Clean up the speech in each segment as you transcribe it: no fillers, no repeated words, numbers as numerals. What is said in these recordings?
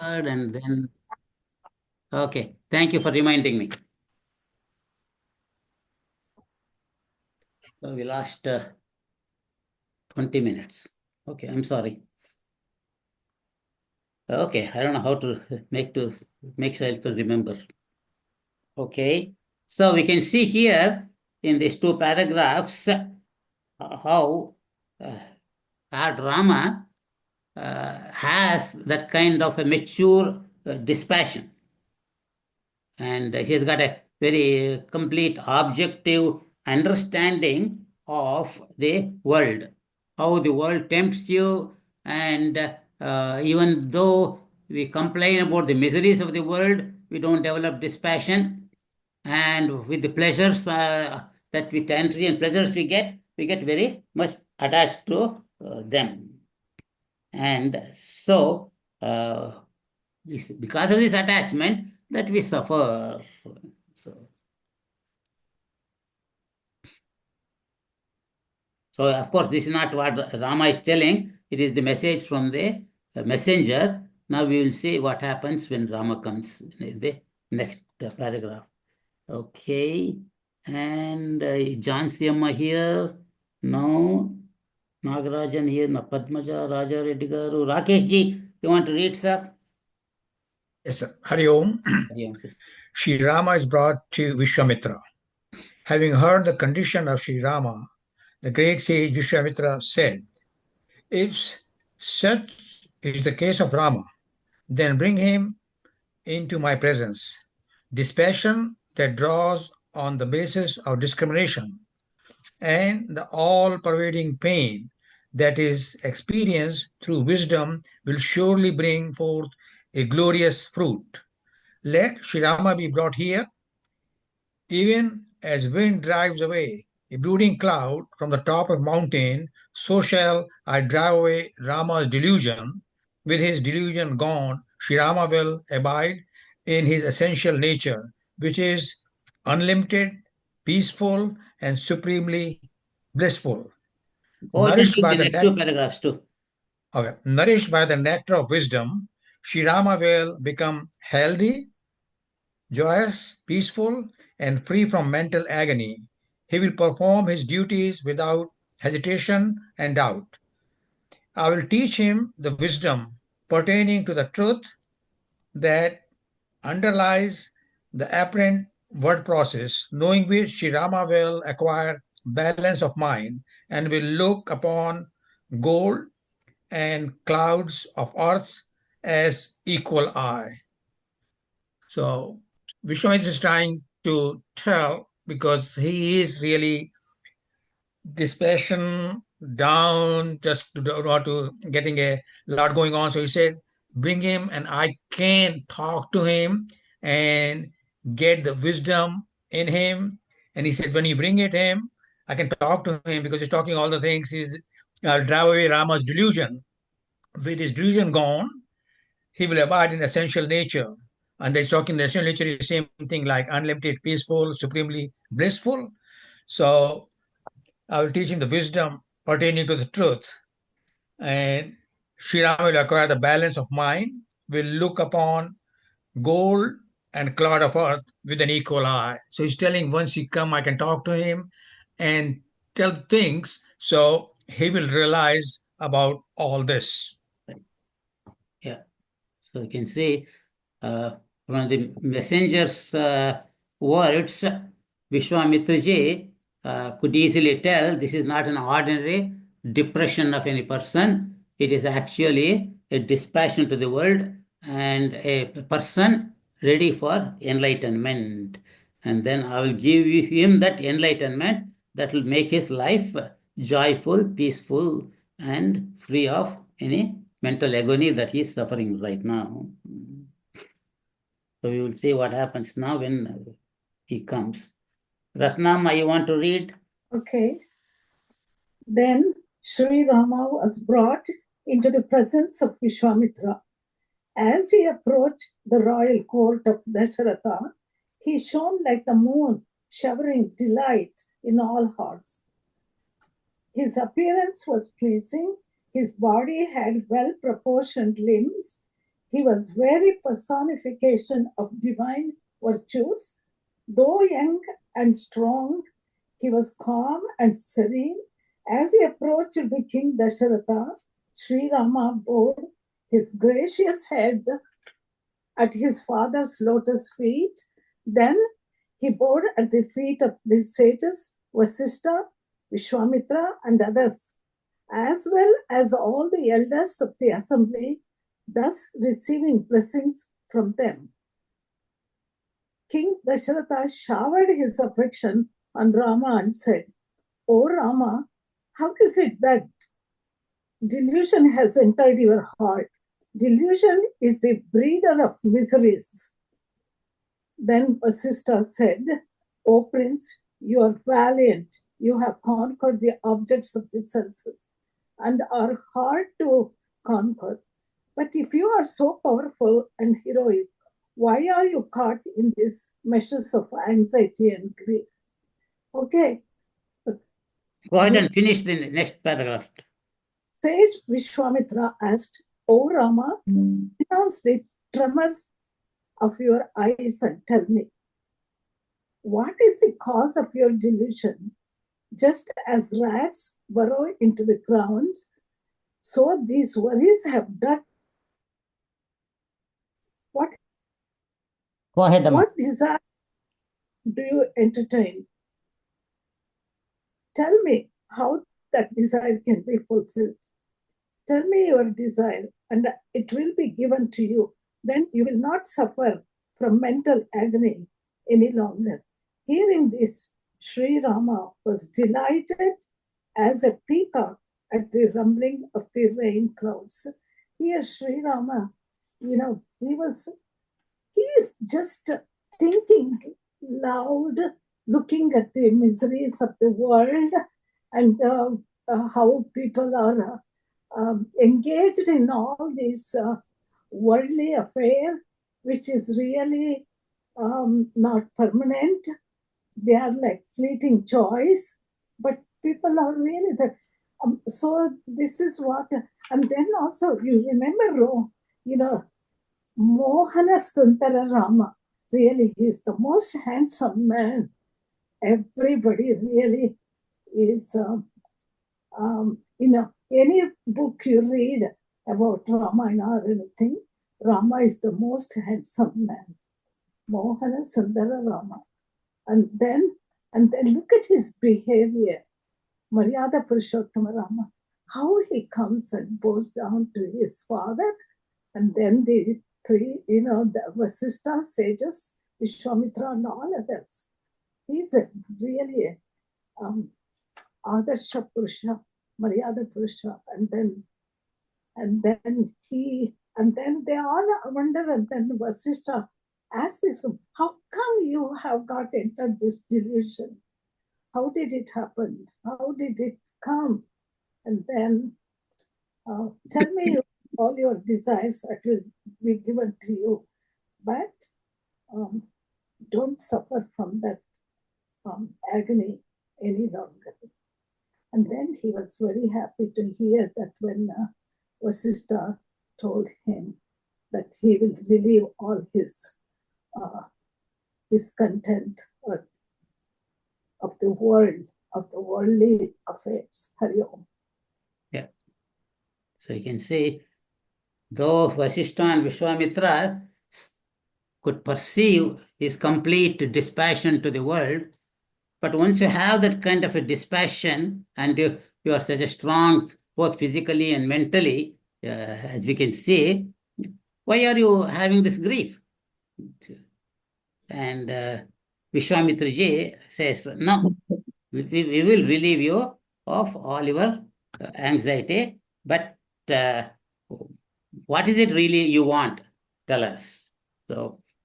and then, okay, thank you for reminding me. So we lost 20 minutes. Okay, I'm sorry. Okay, I don't know how to make sure I can remember. Okay, so we can see here in these two paragraphs how our drama has that kind of a mature dispassion, and he's got a very complete objective understanding of the world, how the world tempts you, and even though we complain about the miseries of the world, we don't develop dispassion, and with the pleasures that we tend to and pleasures we get very much attached to them. And so because of this attachment that we suffer. So, so of course, this is not what Rama is telling. It is the message from the messenger. Now we will see what happens when Rama comes in the next paragraph. Okay. And Jansi Amma here. No. Nagarajan here. No. Padmaja, Raja Reddy Garu. Rakesh ji, you want to read, sir? Yes, sir. Hari Om. Hari Om, sir. Sri Rama is brought to Vishwamitra. Having heard the condition of Sri Rama, the great sage Vishwamitra said, "If such is the case of Rama, then bring him into my presence. Dispassion that draws on the basis of discrimination and the all-pervading pain that is experienced through wisdom will surely bring forth a glorious fruit. Let Sri Rama be brought here, even as wind drives away a brooding cloud from the top of a mountain, so shall I drive away Rama's delusion. With his delusion gone, Sri Rama will abide in his essential nature, which is unlimited, peaceful, and supremely blissful. Oh, just Nourished read by the the next two paragraphs too. nourished by the nectar of wisdom, Sri Rama will become healthy, joyous, peaceful, and free from mental agony. He will perform his duties without hesitation and doubt. I will teach him the wisdom pertaining to the truth that underlies the apparent word process, knowing which Sri Rama will acquire balance of mind and will look upon gold and clouds of earth as equal eye. So Vishwamitra is trying to tell, because he is really dispassion down, just to getting a lot going on. So he said, bring him and I can talk to him and get the wisdom in him. And he said, when you bring it him, I can talk to him because he's talking all the things. He's drive away Rama's delusion. With his delusion gone, he will abide in essential nature. And they're talking the essential nature is the same thing like unlimited, peaceful, supremely blissful. So I will teach him the wisdom pertaining to the truth. And Sri Rama will acquire the balance of mind, will look upon gold and cloud of earth with an equal eye. So he's telling once he come, I can talk to him and tell things. So he will realize about all this. Yeah. So you can see from the messenger's words, Vishwamitraji could easily tell this is not an ordinary depression of any person. It is actually a dispassion to the world and a person ready for enlightenment. And then I will give him that enlightenment that will make his life joyful, peaceful, and free of any mental agony that he is suffering right now. So we will see what happens now when he comes. Ratnama, you want to read? Okay. Then Sri Rama was brought into the presence of Vishwamitra. As he approached the royal court of Dasharatha, he shone like the moon, showering delight in all hearts. His appearance was pleasing. His body had well-proportioned limbs. He was very personification of divine virtues. Though young and strong, he was calm and serene. As he approached the king Dasharatha, Sri Rama bowed his gracious head at his father's lotus feet. Then he bowed at the feet of the sages Vashishta, Vishwamitra, and others, as well as all the elders of the assembly, thus receiving blessings from them. King Dasharatha showered his affection on Rama and said, "O Rama, how is it that delusion has entered your heart? Delusion is the breeder of miseries." Then Vashishta said, "O Prince, you are valiant. You have conquered the objects of the senses and are hard to conquer. But if you are so powerful and heroic, why are you caught in these meshes of anxiety and grief?" Okay. Go ahead and finish the next paragraph. Sage Vishwamitra asked, "O Rama, pronounce the tremors of your eyes and tell me, what is the cause of your delusion? Just as rats burrow into the ground, so these worries have done. What Go ahead, Amma. What desire do you entertain? Tell me how that desire can be fulfilled. Tell me your desire, and it will be given to you. Then you will not suffer from mental agony any longer." Hearing this, Sri Rama was delighted as a peacock at the rumbling of the rain clouds. Here, Sri Rama, he is just thinking loud, looking at the miseries of the world and how people are engaged in all these worldly affairs, which is really not permanent. They are like fleeting joys, but people are really that. So this is what, and then also you remember, Mohana Sundara Rama. Really, he is the most handsome man. Everybody really is, any book you read about Ramayana or anything, Rama is the most handsome man. Mohana Sundara Rama. And then look at his behavior. Maryada Purushottama Rama. How he comes and bows down to his father, and then the Vashishta sages, Vishwamitra, and all others. He's a really Adarsha Purusha, Maryada Purusha, and then they all wonder, and then Vashishta asks this, "How come you have got entered this delusion? How did it happen? How did it come? And then tell me all your desires that will be given to you, but don't suffer from that agony any longer." And then he was very happy to hear that when Vashishta told him that he will relieve all his discontent of the world, of the worldly affairs. Hari Om. Yeah. So you can see, though Vashishta and Vishwamitra could perceive his complete dispassion to the world, but once you have that kind of a dispassion and you are such a strong, both physically and mentally, as we can see, why are you having this grief? And Vishwamitra ji says, "No, we will relieve you of all your anxiety, but what is it really you want? Tell us." So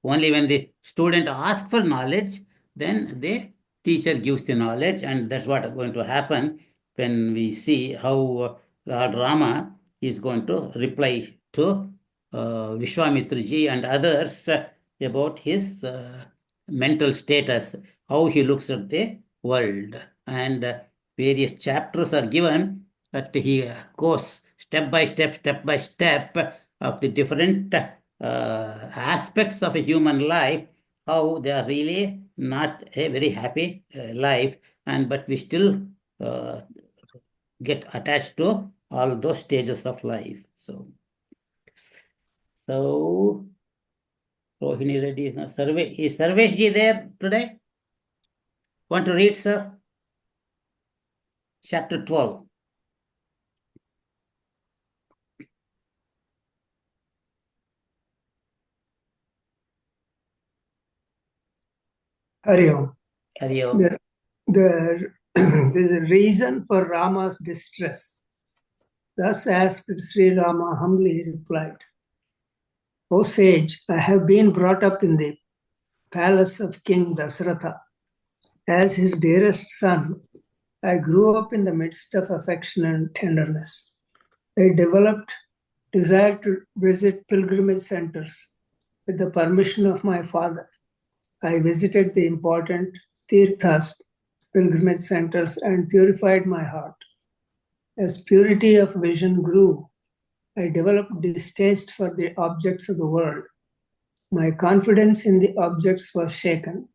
only when the student asks for knowledge, then the teacher gives the knowledge, and that's what is going to happen when we see how Lord Rama is going to reply to Vishwamitra ji and others about his mental status, how he looks at the world. And various chapters are given that he goes step by step of the different aspects of a human life, how they are really not a very happy life, and but we still uh, get attached to all those stages of life. So Rohini Reddy is not survey. Is Sarvesh ji there today? Want to read, sir? Chapter 12. Hari Om. Hari Om. There's a reason for Rama's distress. Thus asked Sri Rama humbly replied, O sage, I have been brought up in the palace of King Dasratha. As his dearest son, I grew up in the midst of affection and tenderness. I developed desire to visit pilgrimage centers with the permission of my father. I visited the important tirthas, pilgrimage centers, and purified my heart. As purity of vision grew, I developed distaste for the objects of the world. My confidence in the objects was shaken.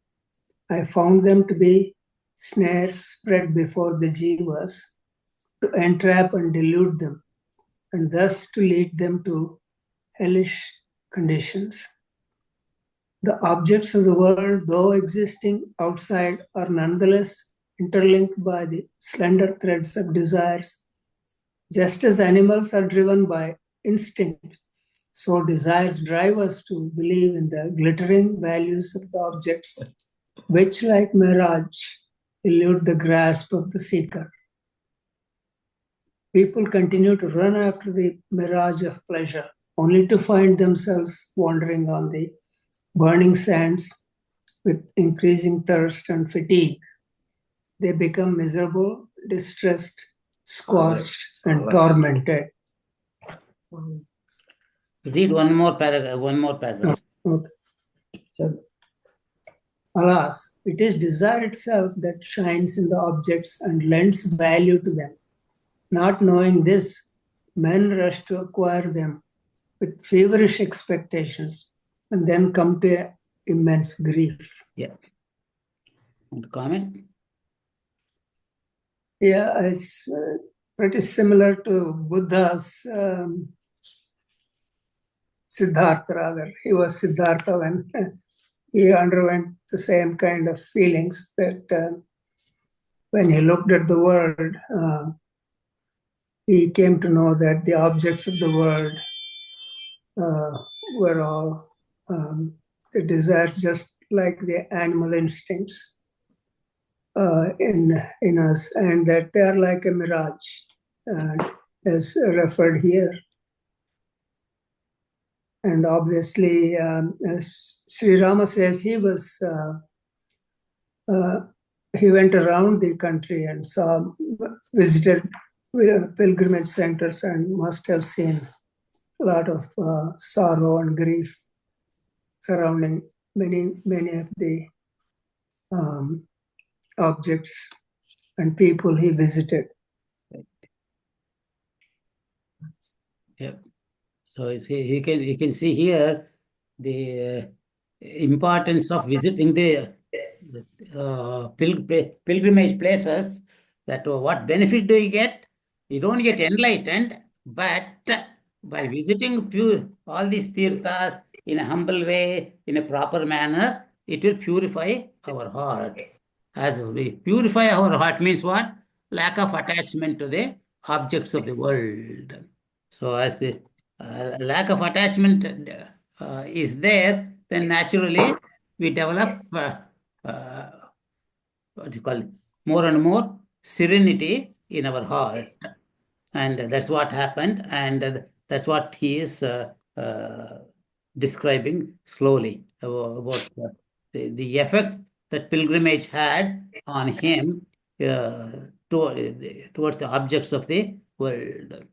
I found them to be snares spread before the jivas to entrap and delude them, and thus to lead them to hellish conditions. The objects of the world, though existing outside, are nonetheless interlinked by the slender threads of desires. Just as animals are driven by instinct, so desires drive us to believe in the glittering values of the objects, which, like mirage, elude the grasp of the seeker. People continue to run after the mirage of pleasure, only to find themselves wandering on the burning sands with increasing thirst and fatigue. They become miserable, distressed, scorched, and tormented. Read one more paragraph. Okay. So, alas, it is desire itself that shines in the objects and lends value to them. Not knowing this, men rush to acquire them with feverish expectations and then come to immense grief. Yeah. Want to comment? Yeah, it's pretty similar to Buddha's Siddhartha, rather. He was Siddhartha when he underwent the same kind of feelings that when he looked at the world, he came to know that the objects of the world were all the desires, just like the animal instincts in us, and that they are like a mirage, as referred here. And obviously, as Sri Rama says, he went around the country and visited pilgrimage centers and must have seen a lot of sorrow and grief surrounding many of the objects and people he visited. Yeah. So you can see here the importance of visiting the pilgrimage places. That what benefit do you get? You don't get enlightened, but by visiting all these tirthas in a humble way, in a proper manner, it will purify our heart. As we purify our heart means what? Lack of attachment to the objects of the world. So as the lack of attachment is there, then naturally we develop uh, what do you call it? More and more serenity in our heart, and that's what happened, and that's what he is describing slowly about the effects that pilgrimage had on him towards the objects of the world.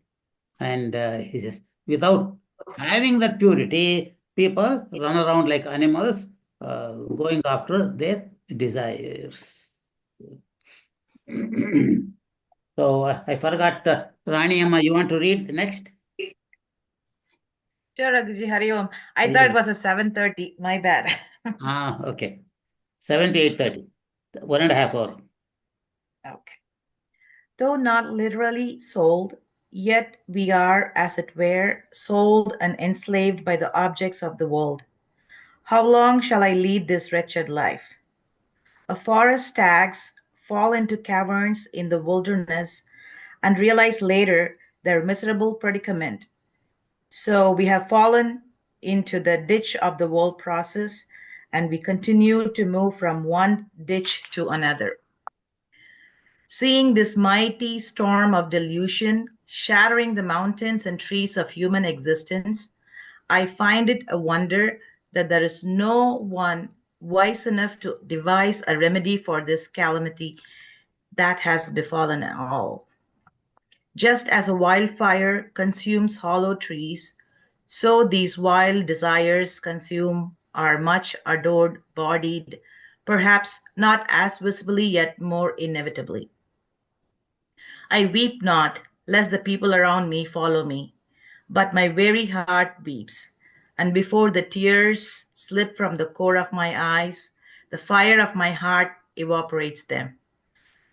And he says, without having that purity, people run around like animals, going after their desires. So I forgot, Rani Amma, you want to read the next? Sure, Raghuji, Hari Om. I thought it was a 7:30. My bad. Okay. 7 to 8:30. 1.5 hour. Okay. Though not literally sold, yet we are, as it were, sold and enslaved by the objects of the world. How long shall I lead this wretched life? A forest stags fall into caverns in the wilderness and realize later their miserable predicament. So we have fallen into the ditch of the world process, and we continue to move from one ditch to another. Seeing this mighty storm of delusion shattering the mountains and trees of human existence, I find it a wonder that there is no one wise enough to devise a remedy for this calamity that has befallen all. Just as a wildfire consumes hollow trees, so these wild desires consume our much adored bodied, perhaps not as visibly yet more inevitably. I weep not, lest the people around me follow me, but my very heart weeps, and before the tears slip from the core of my eyes, the fire of my heart evaporates them.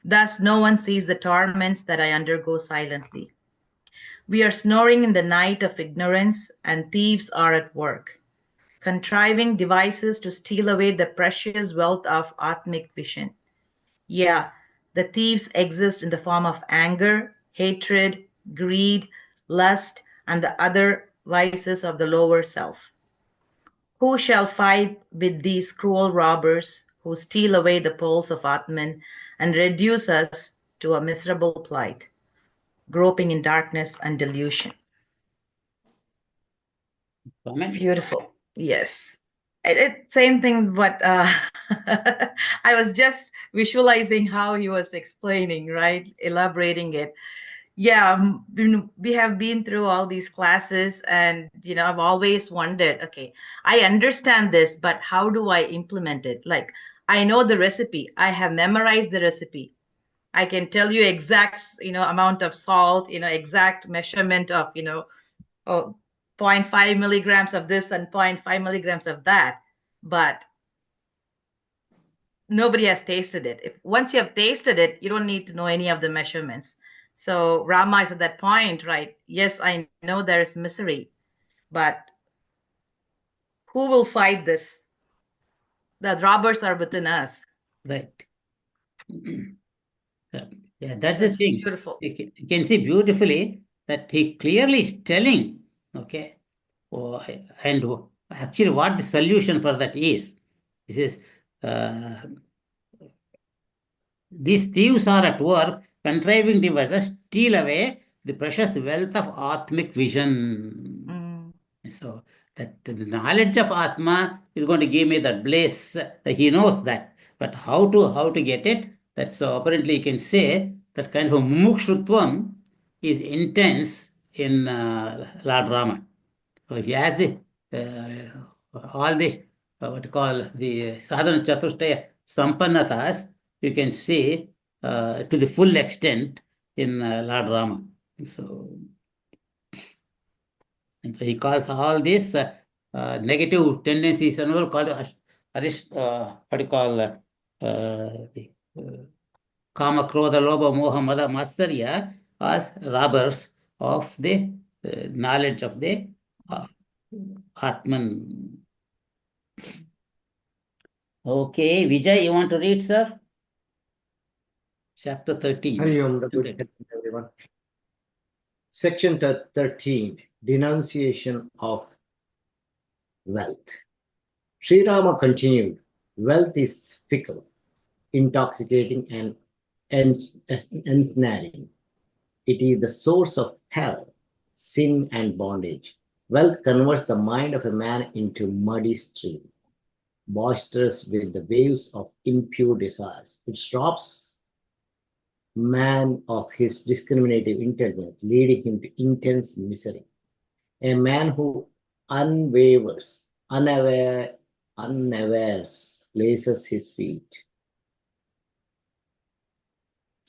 Thus no one sees the torments that I undergo silently. We are snoring in the night of ignorance, and thieves are at work, contriving devices to steal away the precious wealth of Atmic vision. Yeah, the thieves exist in the form of anger, hatred, greed, lust, and the other vices of the lower self. Who shall fight with these cruel robbers who steal away the pearls of Atman and reduce us to a miserable plight, groping in darkness and delusion? Comment? Beautiful. Yes. Same thing, but I was just visualizing how he was explaining, right? Elaborating it. Yeah, we have been through all these classes, and I've always wondered, okay, I understand this, but how do I implement it? Like, I know the recipe, I have memorized the recipe. I can tell you exact, amount of salt, exact measurement of, 0.5 milligrams of this and 0.5 milligrams of that, but nobody has tasted it. If once you have tasted it, you don't need to know any of the measurements. So Rama is at that point, right? Yes, I know there is misery, but who will fight this? The robbers are within us. Right. Yeah, that's the That's thing. beautiful. You can see beautifully that he clearly is telling, okay, oh, and actually what the solution for that is. He says, uh, these thieves are at work contriving devices steal away the precious wealth of Atmic vision. Mm. So that the knowledge of Atma is going to give me that bliss. He knows that. But how to get it? That's so apparently you can say that kind of a mumukshutvam is intense in Lord Rama. So he has the all this what you call the sadhana chatushtaya sampannatas. You can see to the full extent in Lord Rama. So and so he calls all these negative tendencies and all called what do you call the kama, krodha, lobha, moha, mada, matsarya as robbers of the knowledge of the uh, Atman. Okay, Vijay, you want to read, sir? Chapter 13. Hari Om, good evening, everyone. Section 13, Denunciation of Wealth. Sri Rama continued, wealth is fickle, intoxicating, and ensnaring. It is the source of hell, sin, and bondage. Wealth converts the mind of a man into muddy stream, boisterous with the waves of impure desires. It robs man of his discriminative intelligence, leading him to intense misery. A man who unawares, places his feet.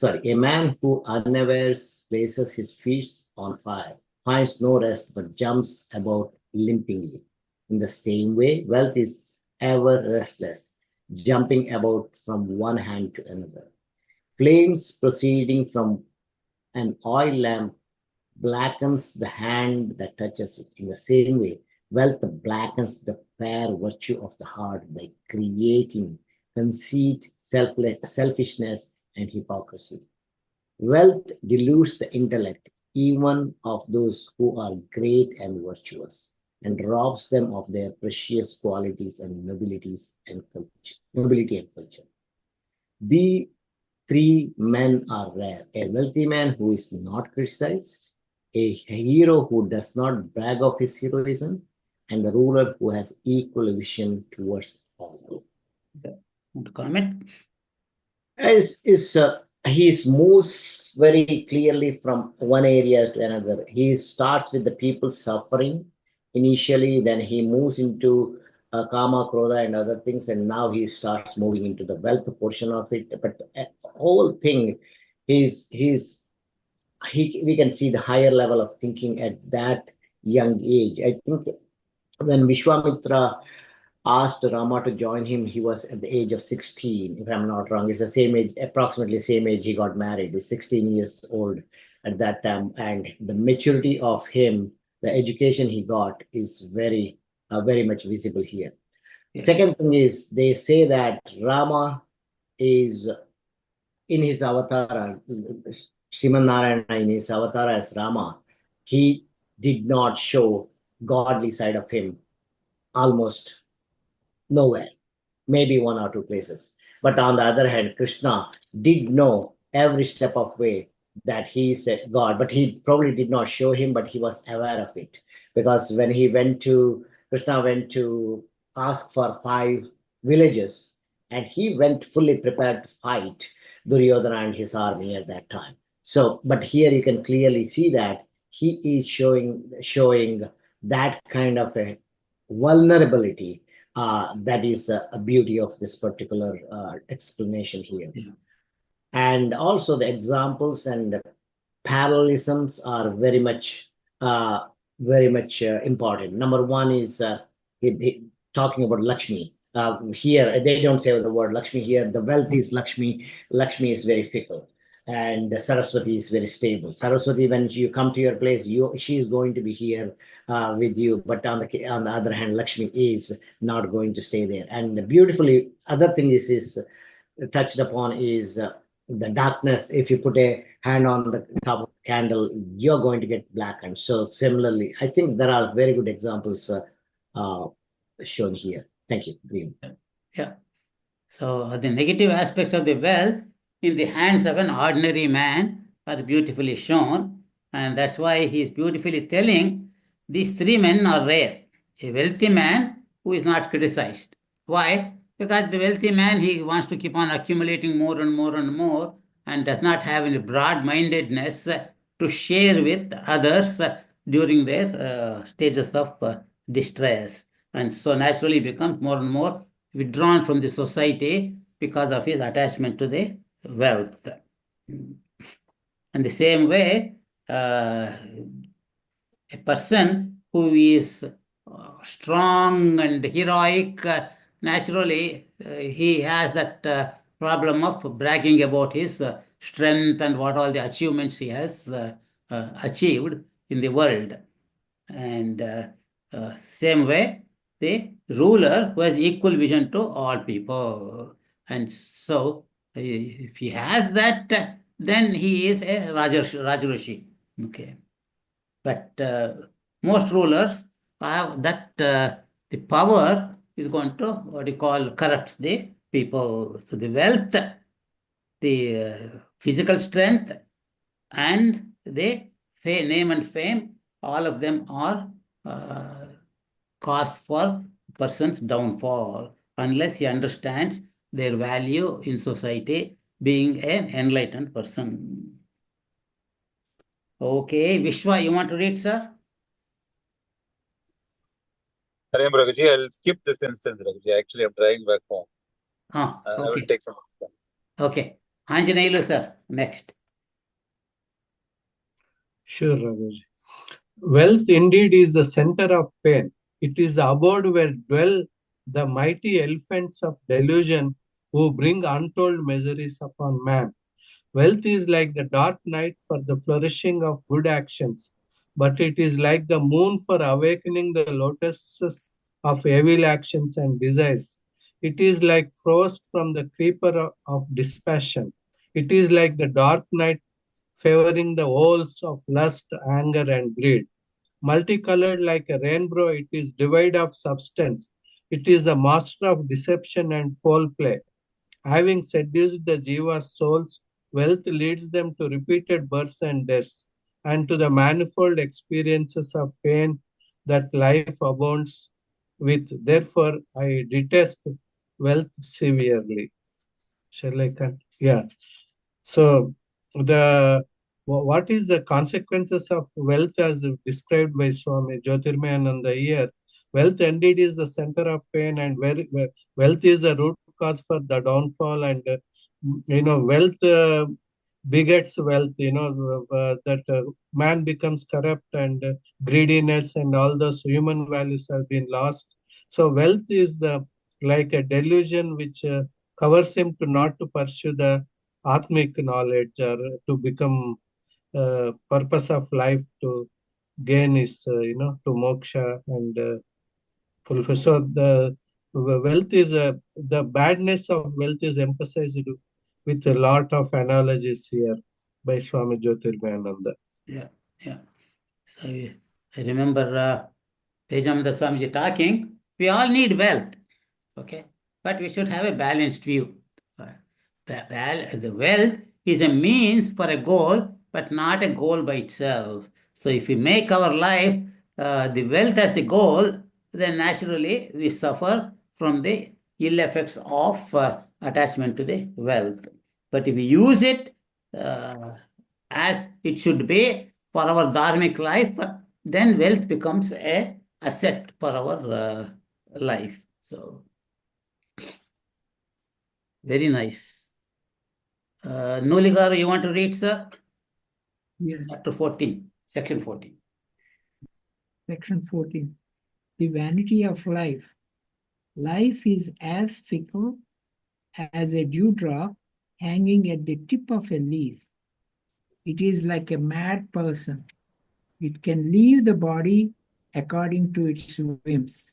A man who unawares places his feet on fire, finds no rest but jumps about limpingly. In the same way, wealth is ever restless, jumping about from one hand to another. Flames proceeding from an oil lamp blackens the hand that touches it. In the same way, wealth blackens the fair virtue of the heart by creating conceit, selfishness, and hypocrisy. Wealth dilutes the intellect, even of those who are great and virtuous, and robs them of their precious qualities and nobility and culture. The three men are rare: a wealthy man who is not criticized, a hero who does not brag of his heroism, and the ruler who has equal vision towards all. Want to comment? He moves very clearly from one area to another. He starts with the people suffering initially, then he moves into karma, krodha, and other things, and now he starts moving into the wealth portion of it. But the whole thing, we can see the higher level of thinking at that young age. I think when Vishwamitra asked Rama to join him, he was at the age of 16, if I'm not wrong. It's the same age, approximately the same age he got married. He's 16 years old at that time. And the maturity of him, the education he got is very much visible here. Yeah. Second thing is, they say that Rama is in his avatar, Sriman Narayana in his avatar as Rama, he did not show godly side of him almost nowhere, maybe one or two places. But on the other hand, Krishna did know every step of way that he is a God, but he probably did not show him, but he was aware of it. Because when Krishna went to ask for 5 villages, and he went fully prepared to fight Duryodhana and his army at that time. So, but here you can clearly see that he is showing that kind of a vulnerability. That is a beauty of this particular explanation here. Yeah. And also the examples and parallelisms are very much important. Number one is talking about Lakshmi. Here, they don't say the word Lakshmi here. The wealth is Lakshmi. Lakshmi is very fickle. And Saraswati is very stable. Saraswati, when you come to your place, she is going to be here with you. But on the other hand, Lakshmi is not going to stay there. And beautifully, other thing is touched upon is the darkness. If you put a hand on the top of the candle, you're going to get blackened. So similarly, I think there are very good examples shown here. Thank you. Green. Yeah. So the negative aspects of the wealth in the hands of an ordinary man are beautifully shown, and that's why he is beautifully telling these three men are rare. A wealthy man who is not criticized. Why? Because the wealthy man, he wants to keep on accumulating more and more and more and does not have any broad-mindedness to share with others during their stages of distress. And so naturally becomes more and more withdrawn from the society because of his attachment to the wealth. And the same way, a person who is strong and heroic, naturally, he has that problem of bragging about his strength and what all the achievements he has achieved in the world. And same way, the ruler who has equal vision to all people. And so, if he has that, then he is a Rajrishi. Okay. But most rulers have that the power is going to what you call corrupts the people. So the wealth, the physical strength, and the name and fame, all of them are cause for person's downfall unless he understands their value in society, being an enlightened person. Okay, Vishwa, you want to read, sir? Hare Raghuji, I'll skip this instance, Raghuji. Actually, I'm driving back home. Okay. I will take some time. Okay. Anjaneyulu, sir, next. Sure, Raghuji. Wealth indeed is the center of pain. It is the abode where dwell the mighty elephants of delusion who bring untold miseries upon man. Wealth is like the dark night for the flourishing of good actions, but it is like the moon for awakening the lotuses of evil actions and desires. It is like frost from the creeper of dispassion. It is like the dark night favoring the holes of lust, anger, and greed. Multicolored like a rainbow, it is devoid of substance. It is the master of deception and foul play. Having seduced the Jiva's souls, wealth leads them to repeated births and deaths, and to the manifold experiences of pain that life abounds with. Therefore, I detest wealth severely. Shall I continue? Yeah. So the what is the consequences of wealth as described by Swami Jyotirmayananda here? Wealth indeed is the center of pain, and wealth is the root cause for the downfall. And wealth begets wealth. That man becomes corrupt, and greediness and all those human values have been lost. So wealth is the like a delusion which covers him to not to pursue the Atmic knowledge or to become purpose of life to gain is to moksha and fulfill. So the wealth is the badness of wealth is emphasized with a lot of analogies here by Swami Jyotirmayananda. Yeah, yeah. So I remember Tejamanda Swamiji talking, we all need wealth, okay? But we should have a balanced view. The wealth is a means for a goal, but not a goal by itself. So if we make our life the wealth as the goal, then naturally we suffer from the ill effects of attachment to the wealth. But if we use it as it should be for our dharmic life, then wealth becomes a asset for our life. So very nice. Nuligar, you want to read, sir? Yes. Chapter 14, section 14. Section 14. The vanity of life. Life is as fickle as a dewdrop hanging at the tip of a leaf. It is like a mad person. It can leave the body according to its whims.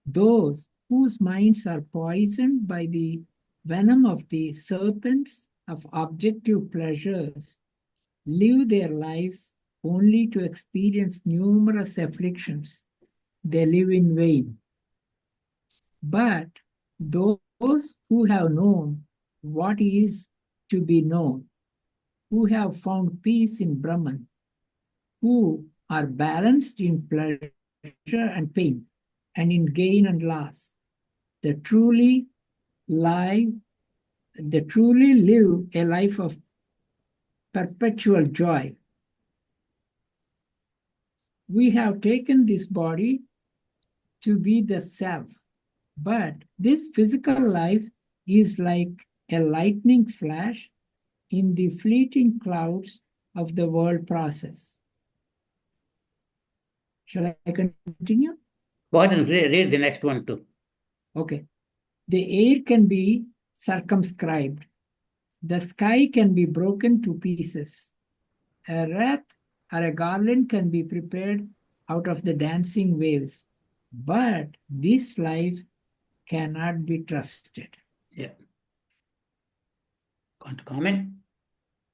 Those whose minds are poisoned by the venom of the serpents of objective pleasures live their lives only to experience numerous afflictions. They live in vain. But those who have known what is to be known, who have found peace in Brahman, who are balanced in pleasure and pain, and in gain and loss, they truly live a life of perpetual joy. We have taken this body to be the self, but this physical life is like a lightning flash in the fleeting clouds of the world process. Shall I continue? Go ahead and read the next one too. Okay. The air can be circumscribed. The sky can be broken to pieces. A wreath or a garland can be prepared out of the dancing waves. But this life cannot be trusted. Yeah. Want to comment?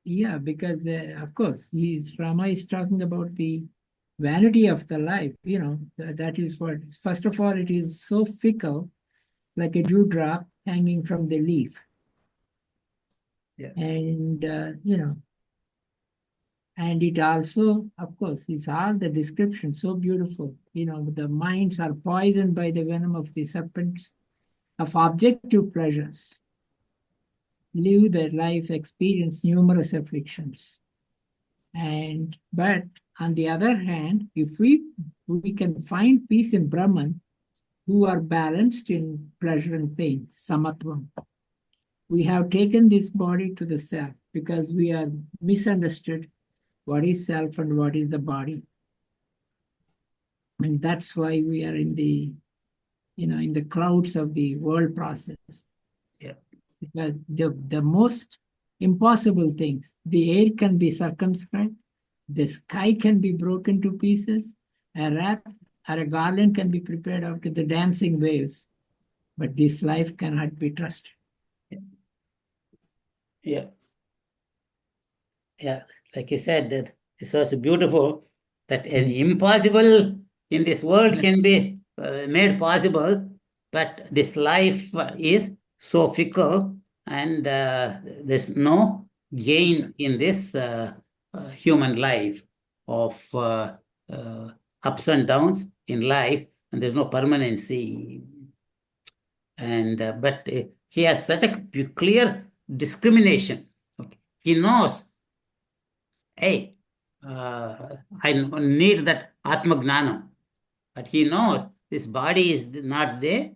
Yeah, because of course, Rama is talking about the vanity of the life. That is what, first of all, it is so fickle, like a dewdrop hanging from the leaf. Yeah. And, and it also, of course, it's all the description, so beautiful. The minds are poisoned by the venom of the serpents of objective pleasures. Live their life, experience numerous afflictions. But on the other hand, if we can find peace in Brahman, who are balanced in pleasure and pain, samatvam. We have taken this body to the self because we are misunderstood what is self and what is the body. And that's why we are in the, in the clouds of the world process. Yeah. Because the most impossible things, the air can be circumscribed, the sky can be broken to pieces, a wreath or a garland can be prepared out of the dancing waves, but this life cannot be trusted. Yeah. Yeah, like you said, that this was beautiful, that an impossible in this world can be made possible, but this life is so fickle, and there's no gain in this human life of ups and downs in life, and there's no permanency. And but he has such a clear discrimination. Okay. He knows, hey, I need that Atma Gnanam. But he knows this body is not the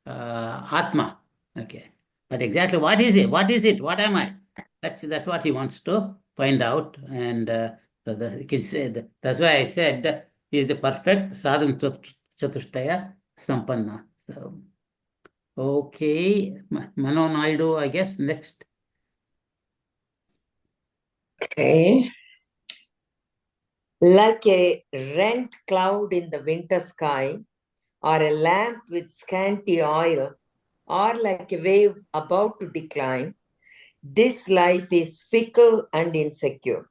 Atma. Okay. But exactly what is it? What is it? What am I? That's what he wants to find out. And you can say that's why I said he is the perfect sadhan chatushtaya sampanna. So, okay, Mano Naidu, I guess next. Okay. Like a rent cloud in the winter sky, or a lamp with scanty oil, or like a wave about to decline, this life is fickle and insecure.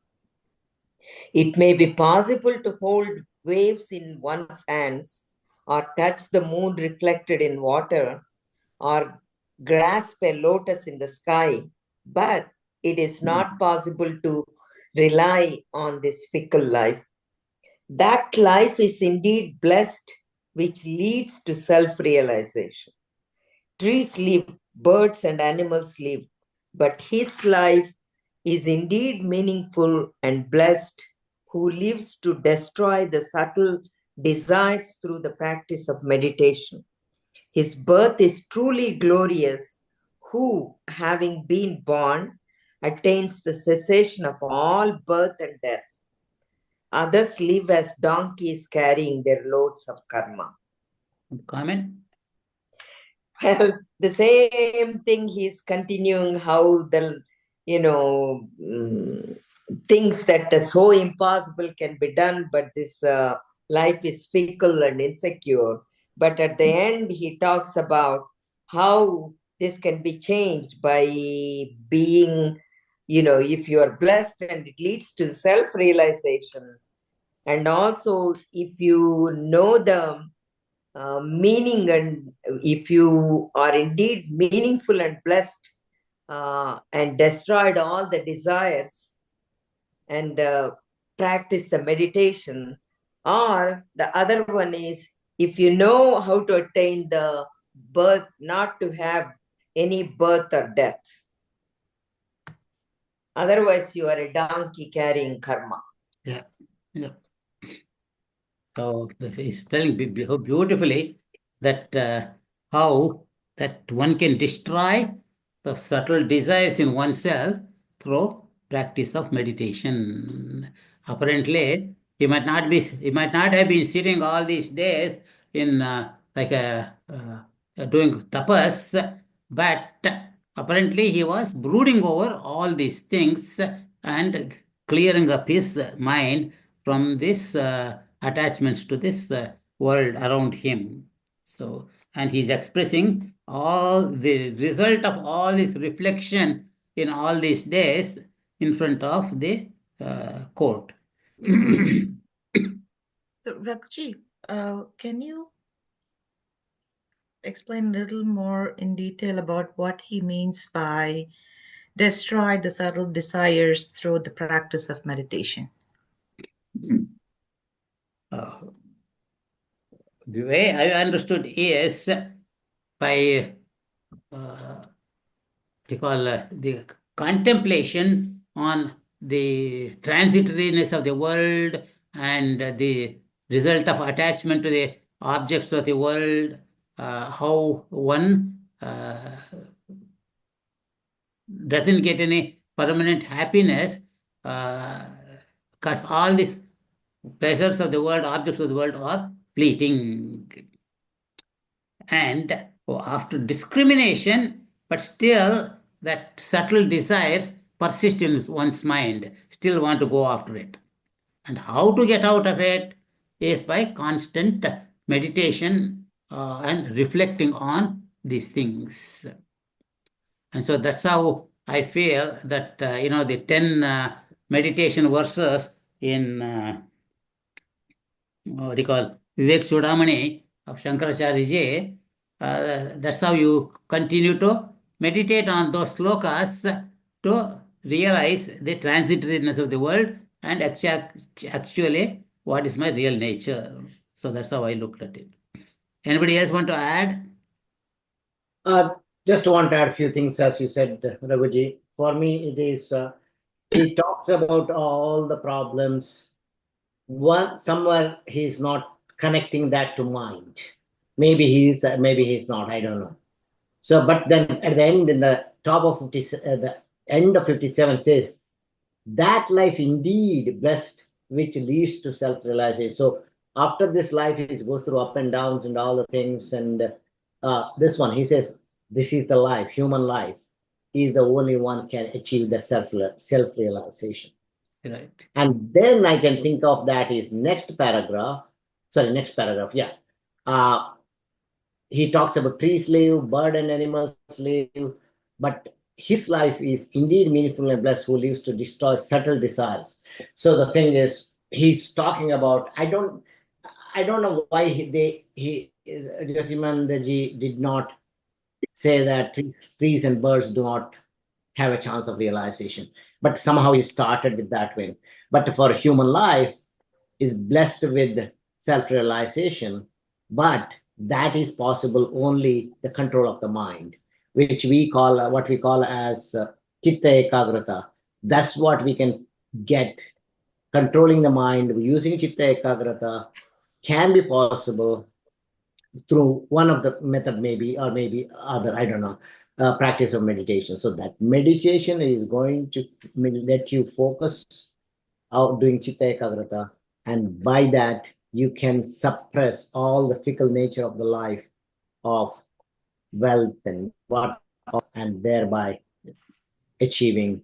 It may be possible to hold waves in one's hands, or touch the moon reflected in water, or grasp a lotus in the sky, but it is not possible to rely on this fickle life. That life is indeed blessed, which leads to self realization. Trees live, birds and animals live, but his life is indeed meaningful and blessed, who lives to destroy the subtle desires through the practice of meditation. His birth is truly glorious, who, having been born, attains the cessation of all birth and death. Others live as donkeys carrying their loads of karma. Comment? Well, the same thing he's continuing how the, things that are so impossible can be done, but this life is fickle and insecure. But at the end, he talks about how this can be changed by being, if you are blessed and it leads to self-realization. And also, if you know the meaning, and if you are indeed meaningful and blessed and destroyed all the desires and practice the meditation, or the other one is if you know how to attain the birth, not to have any birth or death. Otherwise, you are a donkey carrying karma. Yeah, yeah. So he's telling beautifully that how that one can destroy the subtle desires in oneself through practice of meditation. Apparently, he might not have been sitting all these days in like a doing tapas, but apparently he was brooding over all these things and clearing up his mind from this attachments to this world around him. So, and he's expressing all the result of all this reflection in all these days in front of the court. So, Rakji, can you explain a little more in detail about what he means by destroy the subtle desires through the practice of meditation? The way I understood is by the contemplation on the transitoriness of the world and the result of attachment to the objects of the world, how one doesn't get any permanent happiness uh, because all these pleasures of the world, objects of the world are fleeting. And after discrimination, but still that subtle desires persist in one's mind, still want to go after it. And how to get out of it is by constant meditation and reflecting on these things. And so that's how I feel that, the 10 meditation verses in what do you call Vivek Chudamani of Shankaracharya Ji, that's how you continue to meditate on those slokas to realize the transitoriness of the world and actually what is my real nature. So that's how I looked at it. Anybody else want to add? Just want to add a few things, as you said, Raghuji. For me, it is, he talks about all the problems. Somewhere he's not connecting that to mind. Maybe he's not, I don't know. So, but then at the end, in the top of the end of 57 says, that life indeed best, which leads to self-realization. So after this life, it goes through up and downs and all the things. And this one, he says, this is the life, human life, is the only one can achieve the self-realization. Right. And then I can think of that is next paragraph. Yeah. He talks about trees live, bird and animals live, but his life is indeed meaningful and blessed who lives to destroy subtle desires. So the thing is, he's talking about, I don't know why Jyotimanandaji did not say that trees and birds do not have a chance of realization, but somehow he started with that way. But for human life is blessed with self-realization, but that is possible only the control of the mind, which we call what we call as chitta ekagrata. That's what we can get. Controlling the mind using chitta ekagrata can be possible through one of the method, maybe, or maybe other, I don't know, practice of meditation. So that meditation is going to let you focus out doing chitta ekagrata, and by that you can suppress all the fickle nature of the life of wealth and what, and thereby achieving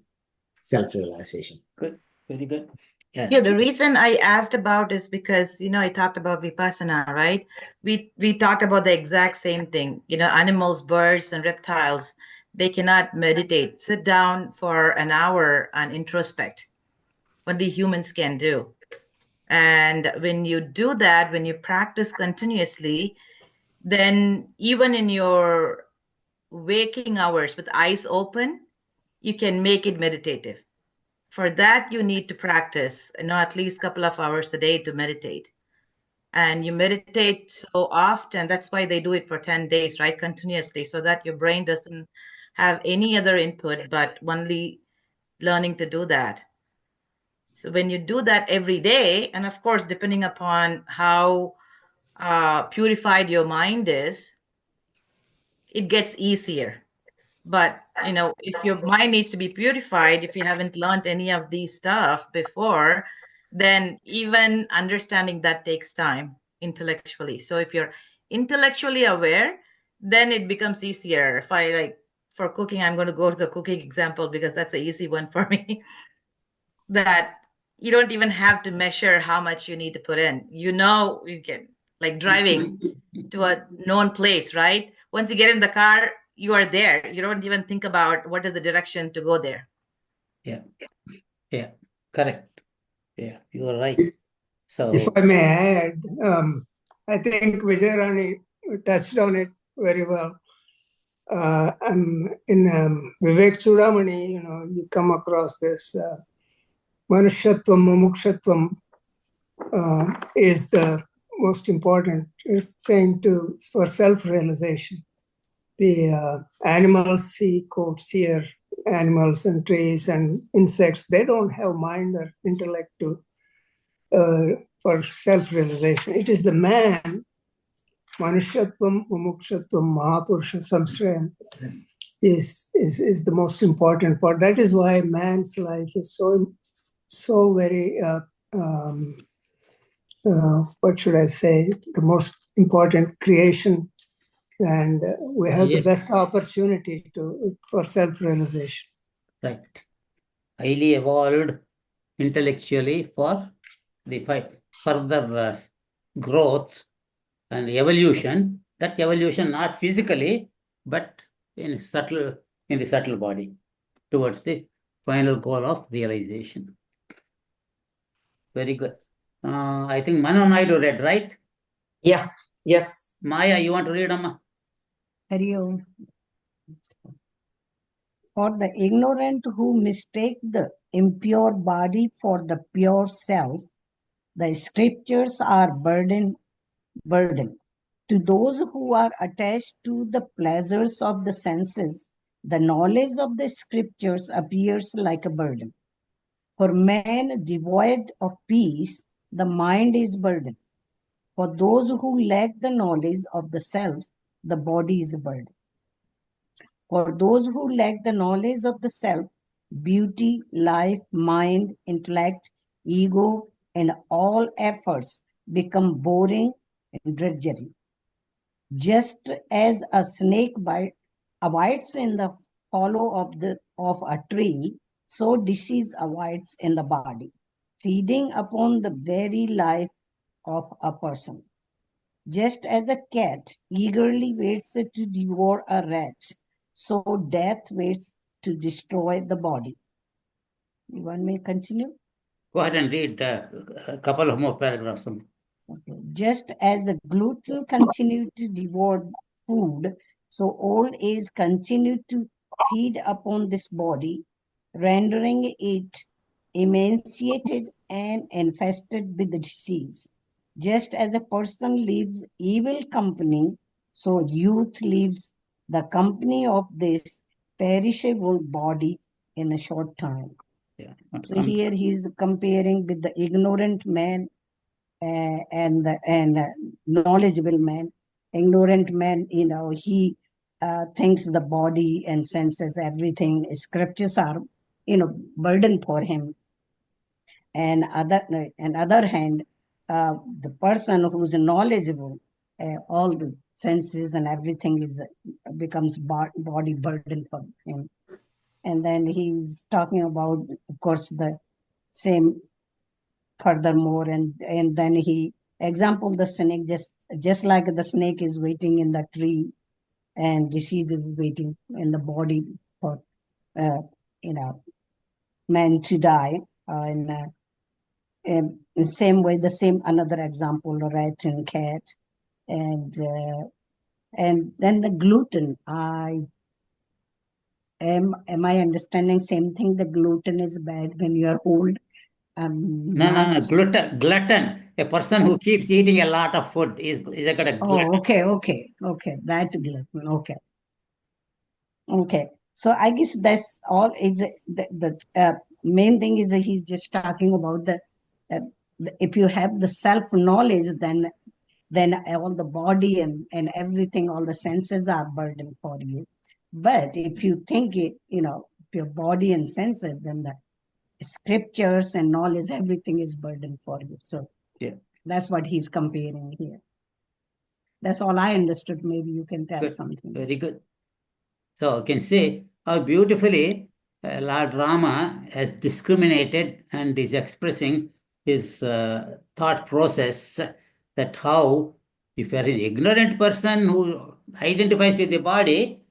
self-realization. Good. Very good. Yeah, the reason I asked about is because, I talked about vipassana, right? We talked about the exact same thing. Animals, birds, and reptiles, they cannot meditate, sit down for an hour and introspect. Only humans can do. And when you do that, when you practice continuously, then even in your waking hours with eyes open, you can make it meditative. For that, you need to practice, at least a couple of hours a day to meditate. And you meditate so often, that's why they do it for 10 days, right? Continuously, so that your brain doesn't have any other input, but only learning to do that. So when you do that every day, and of course, depending upon how purified your mind is, it gets easier. But, if your mind needs to be purified, if you haven't learned any of these stuff before, then even understanding that takes time intellectually. So if you're intellectually aware, then it becomes easier. If I for cooking, I'm going to go to the cooking example because that's an easy one for me. That you don't even have to measure how much you need to put in. You can, like driving to a known place, right? Once you get in the car, you are there. You don't even think about what is the direction to go there. Yeah, correct. Yeah, you are right. So, if I may add, I think Vijayarani touched on it very well. In Vivek Chudamani, you come across this Manushyatvam, Mumukshatvam is the most important thing for self-realization. The animals he quotes here, animals and trees and insects, they don't have mind or intellect for self-realization. It is the man, Manushyatvam, Mumukshatvam, Mahapurusha, Samshrayam, is the most important part. That is why man's life is so very what should I say, the most important creation, and we have Yes. the best opportunity for self-realization. Right. Highly evolved intellectually for the further growth and evolution. That evolution not physically, but in the subtle body towards the final goal of realization. Very good. I think Mano Naidu read, right? Yeah, yes. Maya, you want to read, Amma? Hari Om. For the ignorant who mistake the impure body for the pure self, the scriptures are burden. To those who are attached to the pleasures of the senses, the knowledge of the scriptures appears like a burden. For man devoid of peace, the mind is burdened. For those who lack the knowledge of the self, the body is a burden. For those who lack the knowledge of the self, beauty, life, mind, intellect, ego, and all efforts become boring and drudgery. Just as a snake abides in the hollow of a tree, so disease abides in the body, feeding upon the very life of a person. Just as a cat eagerly waits to devour a rat, so death waits to destroy the body. You want me to continue? Go ahead and read a couple of more paragraphs. Okay. Just as a glutton continued to devour food, so old age continued to feed upon this body, rendering it emaciated and infested with the disease. Just as a person leaves evil company, so youth leaves the company of this perishable body in a short time. Yeah. So here he's comparing with the ignorant man and knowledgeable man. Ignorant man, he thinks the body and senses everything. Scriptures are, burden for him. And other hand, the person who's knowledgeable, all the senses and everything becomes body burden for him. And then he's talking about, of course, the same furthermore, and then he example the snake, just like the snake is waiting in the tree and disease is waiting in the body for man to die, in the same way, the same another example, rat and cat, and then the gluten. Am I understanding same thing? The gluten is bad when you are old. No. Glutton. A person who keeps eating a lot of food is a kind of glutton. Okay. That glutton. Okay. So I guess that's all. Is the main thing is that he's just talking about if you have the self knowledge, then all the body and everything, all the senses are burden for you. But if you think it, if your body and senses, then the scriptures and knowledge, everything is burden for you. So yeah, that's what he's comparing here. That's all I understood. Maybe you can tell good. something. Very good. So you can see how beautifully Lord Rama has discriminated and is expressing his thought process, that how if you are an ignorant person who identifies with the body,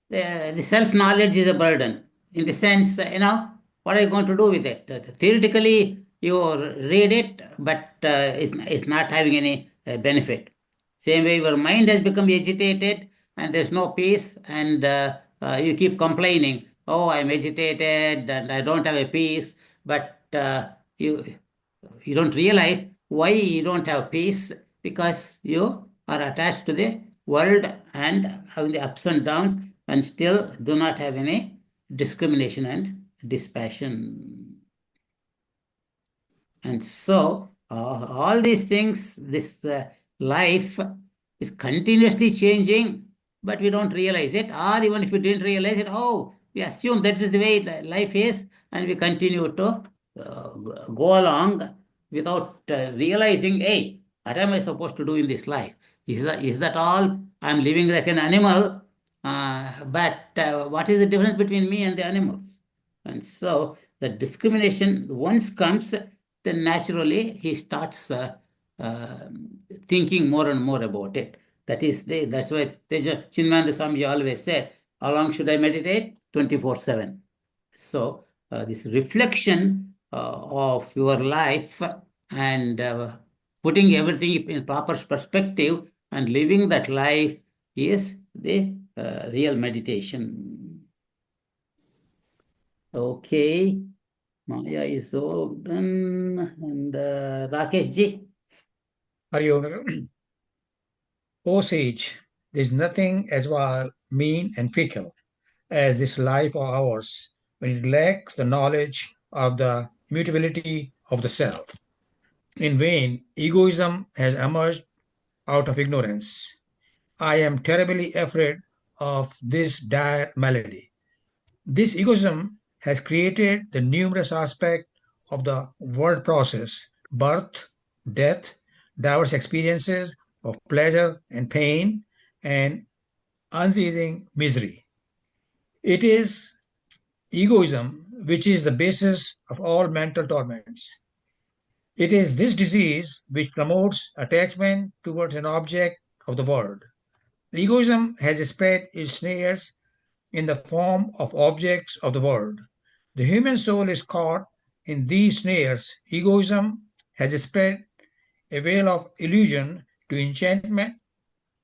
the self-knowledge is a burden. In the sense, what are you going to do with it? Theoretically, you read it, but it's not having any benefit. Same way, your mind has become agitated and there's no peace, and you keep complaining, oh, I'm agitated and I don't have a peace, but you don't realize why you don't have peace, because you are attached to the world and having the ups and downs, and still do not have any discrimination and dispassion. And so all these things, this life is continuously changing, but we don't realize it. Or even if we didn't realize it, oh, we assume that is the way life is, and we continue to go along without realizing, hey, what am I supposed to do in this life? Is that all? I'm living like an animal, but what is the difference between me and the animals? And so the discrimination once comes, then naturally he starts uh, thinking more and more about it. That's why Chinmaya Swamiji always said, how long should I meditate? 24/7. So this reflection of your life and putting everything in proper perspective and living that life is the real meditation. Okay, Maya is so done. And Rakesh ji. Hari Om. O sage, there is nothing as vile, mean, and fickle as this life of ours when it lacks the knowledge of the immutability of the self. In vain, egoism has emerged out of ignorance. I am terribly afraid of this dire malady. This egoism has created the numerous aspects of the world process: birth, death, diverse experiences of pleasure and pain, and unceasing misery. It is egoism which is the basis of all mental torments. It is this disease which promotes attachment towards an object of the world. Egoism has spread its snares in the form of objects of the world. The human soul is caught in these snares. Egoism has spread a veil of illusion to enchantment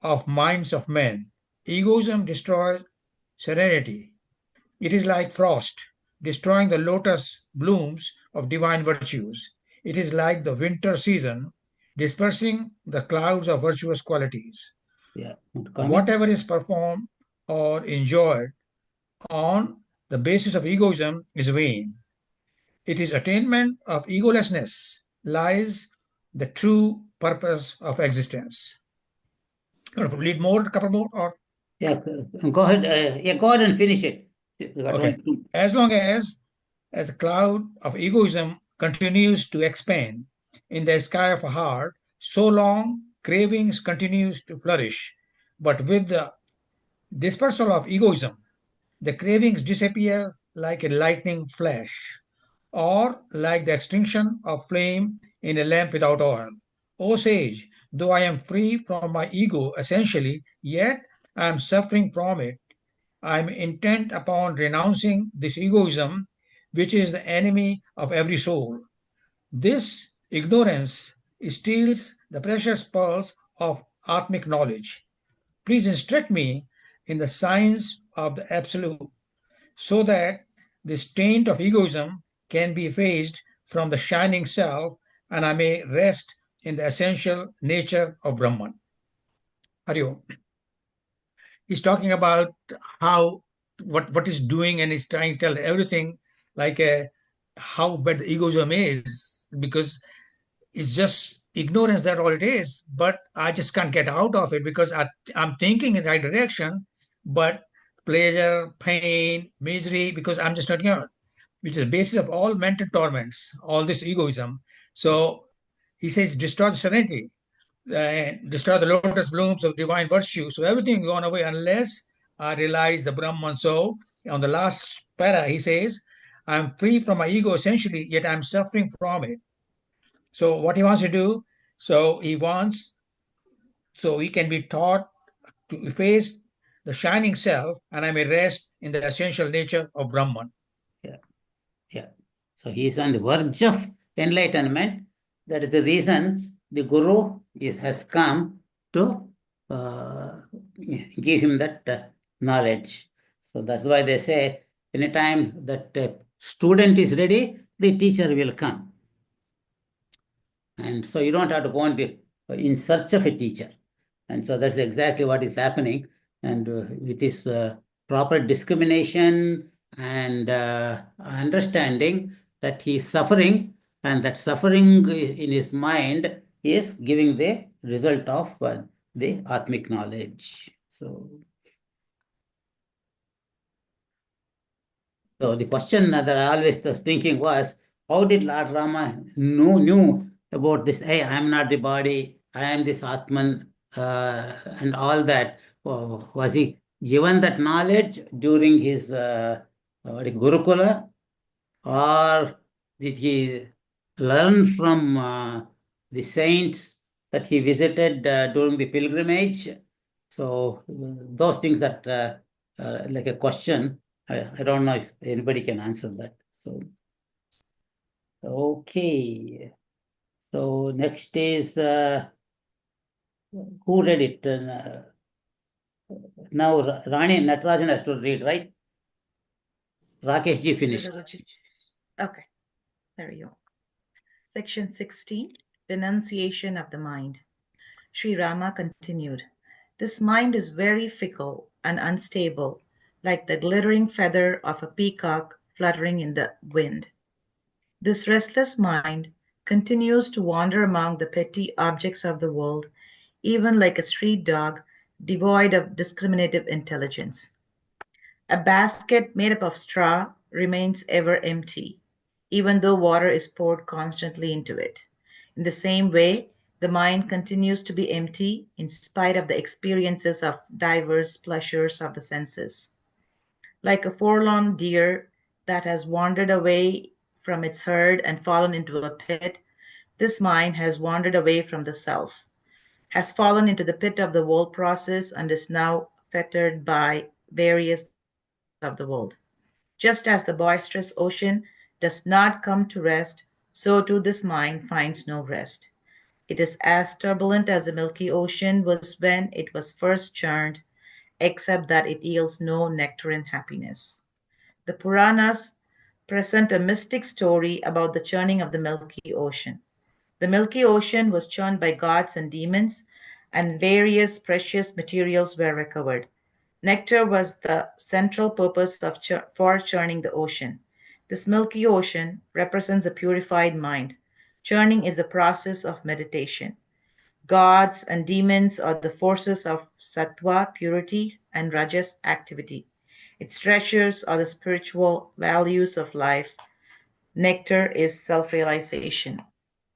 of minds of men. Egoism destroys serenity. It is like frost, destroying the lotus blooms of divine virtues. It is like the winter season, dispersing the clouds of virtuous qualities. Yeah. Whatever is performed or enjoyed on the basis of egoism is vain. It is attainment of egolessness lies the true purpose of existence. Read more, a couple more, or Yeah, go ahead. Yeah, go ahead and finish it. okay. As long as a cloud of egoism continues to expand in the sky of a heart, so long cravings continues to flourish. But with the dispersal of egoism, the cravings disappear like a lightning flash, or like the extinction of flame in a lamp without oil. O sage, though I am free from my ego essentially, yet I am suffering from it. I am intent upon renouncing this egoism, which is the enemy of every soul. This ignorance steals the precious pearls of Atmic knowledge. Please instruct me in the science of the Absolute, so that this taint of egoism can be effaced from the shining self and I may rest in the essential nature of Brahman. Hari Om. He's talking about how what he's doing, and he's trying to tell everything like how bad the egoism is, because it's just ignorance, that all it is. But I just can't get out of it because I'm thinking in the right direction, but pleasure, pain, misery, because I'm just not here, which is the basis of all mental torments, all this egoism. So he says, destroy the serenity, destroy the lotus blooms of divine virtue. So everything gone away unless I realize the Brahman. So on the last para, he says, I'm free from my ego essentially, yet I'm suffering from it. So what he wants to do, so he can be taught to efface the shining self, and I may rest in the essential nature of Brahman. Yeah, yeah. So he is on the verge of enlightenment. That is the reason the Guru has come to give him that knowledge. So that's why they say, anytime that student is ready, the teacher will come. And so you don't have to go in search of a teacher. And so that's exactly what is happening. And with this proper discrimination and understanding that he is suffering, and that suffering in his mind is giving the result of the Atmic knowledge. So the question that I always was thinking was, how did Lord Rama knew about this, hey, I am not the body, I am this Atman, and all that. Was he given that knowledge during his Gurukula, or did he learn from the saints that he visited during the pilgrimage? So those things that like a question, I don't know if anybody can answer that. So okay. So next is who read it? Now Rani Natarajan has to read, right? Rakesh ji finished. Okay, there you go. Section 16, Denunciation of the Mind. Sri Rama continued, "This mind is very fickle and unstable, like the glittering feather of a peacock fluttering in the wind. This restless mind continues to wander among the petty objects of the world, even like a street dog devoid of discriminative intelligence. A basket made up of straw remains ever empty, even though water is poured constantly into it. In the same way, the mind continues to be empty in spite of the experiences of diverse pleasures of the senses. Like a forlorn deer that has wandered away from its herd and fallen into a pit, this mind has wandered away from the self, has fallen into the pit of the world process, and is now fettered by various of the world. Just as the boisterous ocean does not come to rest, so too this mind finds no rest. It is as turbulent as the milky ocean was when it was first churned, except that it yields no nectarine happiness. The Puranas present a mystic story about the churning of the Milky Ocean. The Milky Ocean was churned by gods and demons, and various precious materials were recovered. Nectar was the central purpose for churning the ocean. This Milky Ocean represents a purified mind. Churning is a process of meditation. Gods and demons are the forces of sattva, purity, and rajas, activity. Its treasures are the spiritual values of life. Nectar is self-realization.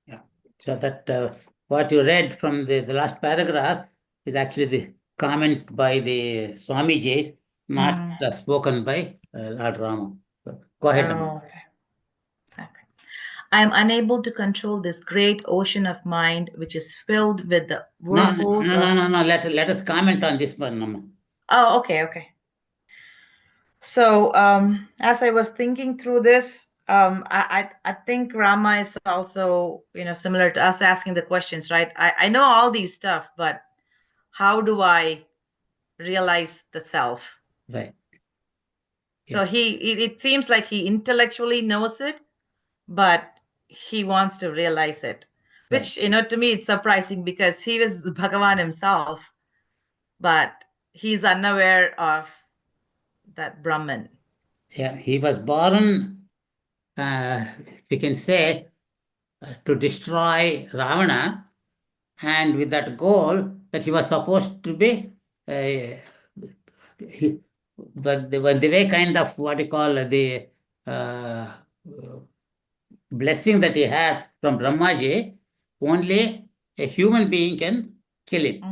Yeah. So that what you read from the last paragraph is actually the comment by the Swamiji, not spoken by Lord Rama. So, go ahead. Oh, okay. I am unable to control this great ocean of mind, which is filled with the whirlpools No. Let us comment on this one, Mama. Oh, okay. So, as I was thinking through this, I think Rama is also, similar to us asking the questions, right? I know all these stuff, but how do I realize the self? Right. So it seems like he intellectually knows it, but he wants to realize it, which, to me, it's surprising because he was Bhagavan himself, but he's unaware of that Brahman. Yeah, he was born, we can say, to destroy Ravana, and with that goal that he was supposed to be, but the way kind of what you call the uh, blessing that he had from Brahmaji, only a human being can kill it.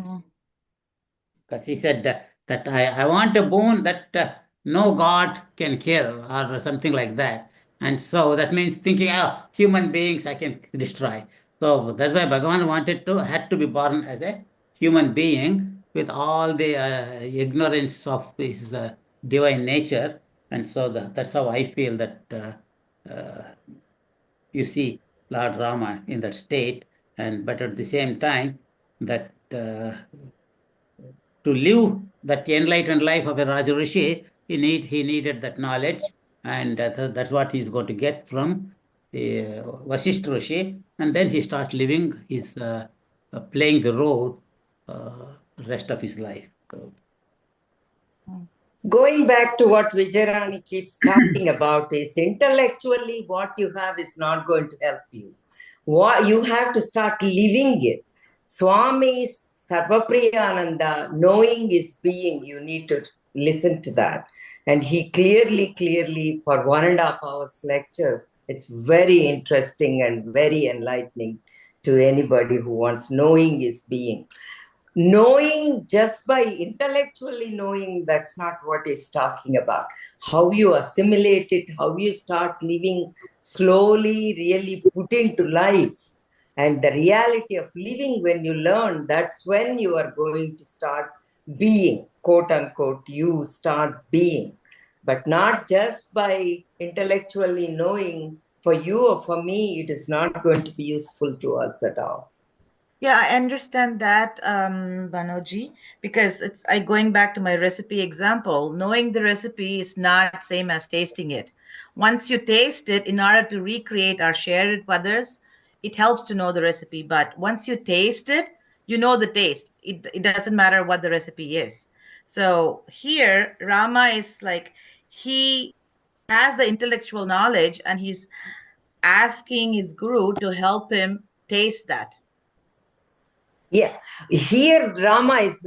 Because he said that I want a boon that no God can kill, or something like that. And so that means thinking, human beings I can destroy. So that's why Bhagavan had to be born as a human being with all the ignorance of his divine nature. And so that's how I feel that you see Lord Rama in that state. But at the same time, that to live that enlightened life of a Raja Rishi, he needed that knowledge, and that's what he's going to get from the Vashishta Rishi, and then he starts living his playing the role rest of his life. So, going back to what Vijayarani keeps talking about is intellectually what you have is not going to help you. What you have to start living it. Swami's Sarvapriyananda, knowing is being, you need to listen to that. And he clearly, for 1.5 hours lecture, it's very interesting and very enlightening to anybody who wants. Knowing is being. Knowing just by intellectually knowing, that's not what he's talking about. How you assimilate it, how you start living slowly, really put into life. And the reality of living, when you learn, that's when you are going to start being, quote unquote, you start being. But not just by intellectually knowing. For you or for me, it is not going to be useful to us at all. Yeah, I understand that, Banoji, because it's going back to my recipe example. Knowing the recipe is not same as tasting it. Once you taste it, in order to recreate or share it with others, it helps to know the recipe. But once you taste it, you know the taste. It doesn't matter what the recipe is. So here, Rama is like, he has the intellectual knowledge and he's asking his guru to help him taste that. Yeah, here Rama is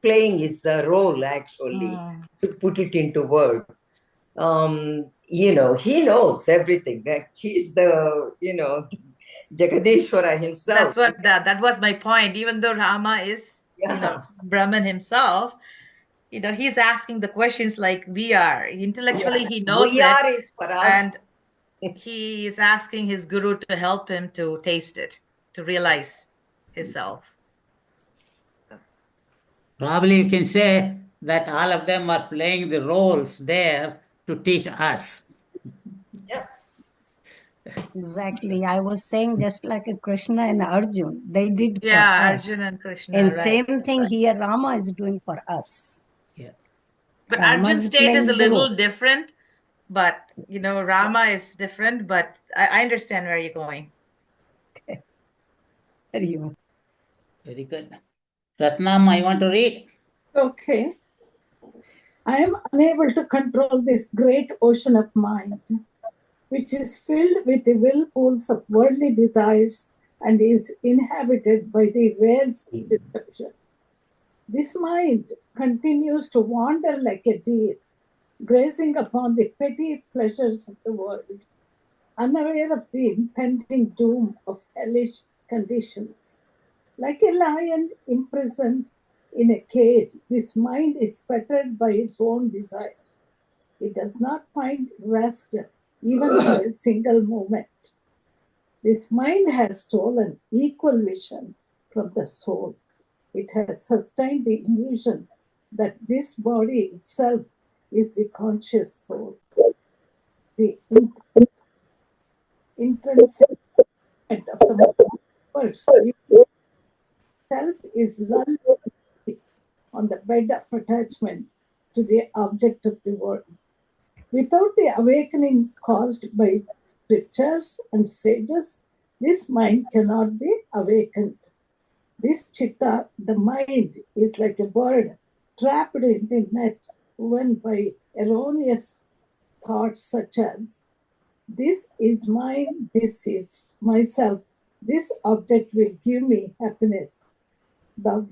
playing his role actually, to put it into word. He knows everything. He's the, Jagadeshwara himself. That was my point. Even though Rama is, Brahman himself, he's asking the questions like we are. Intellectually, he knows We it. are is for us. And he is asking his guru to help him to taste it, to realize himself. Probably you can say that all of them are playing the roles there to teach us. Yes. Exactly. I was saying just like a Krishna and Arjun, they did for us. Arjun and Krishna, And right. same thing here, Rama is doing for us. Yeah. But Rama Arjun's is state is a playing the little role. different, but Rama is different, but I understand where you're going. Very good. Ratnam, I want to read. Okay. I am unable to control this great ocean of mind, which is filled with the whirlpools of worldly desires and is inhabited by the waves of deception. This mind continues to wander like a deer, grazing upon the petty pleasures of the world, unaware of the impending doom of hellish conditions. Like a lion imprisoned in a cage, this mind is fettered by its own desires. It does not find rest even for a single moment. This mind has stolen equal vision from the soul. It has sustained the illusion that this body itself is the conscious soul. The intrinsic of the universe self is lulled on the bed of attachment to the object of the world. Without the awakening caused by scriptures and sages, this mind cannot be awakened. This chitta, the mind, is like a bird trapped in the net woven by erroneous thoughts such as, this is mine, this is myself, this object will give me happiness. The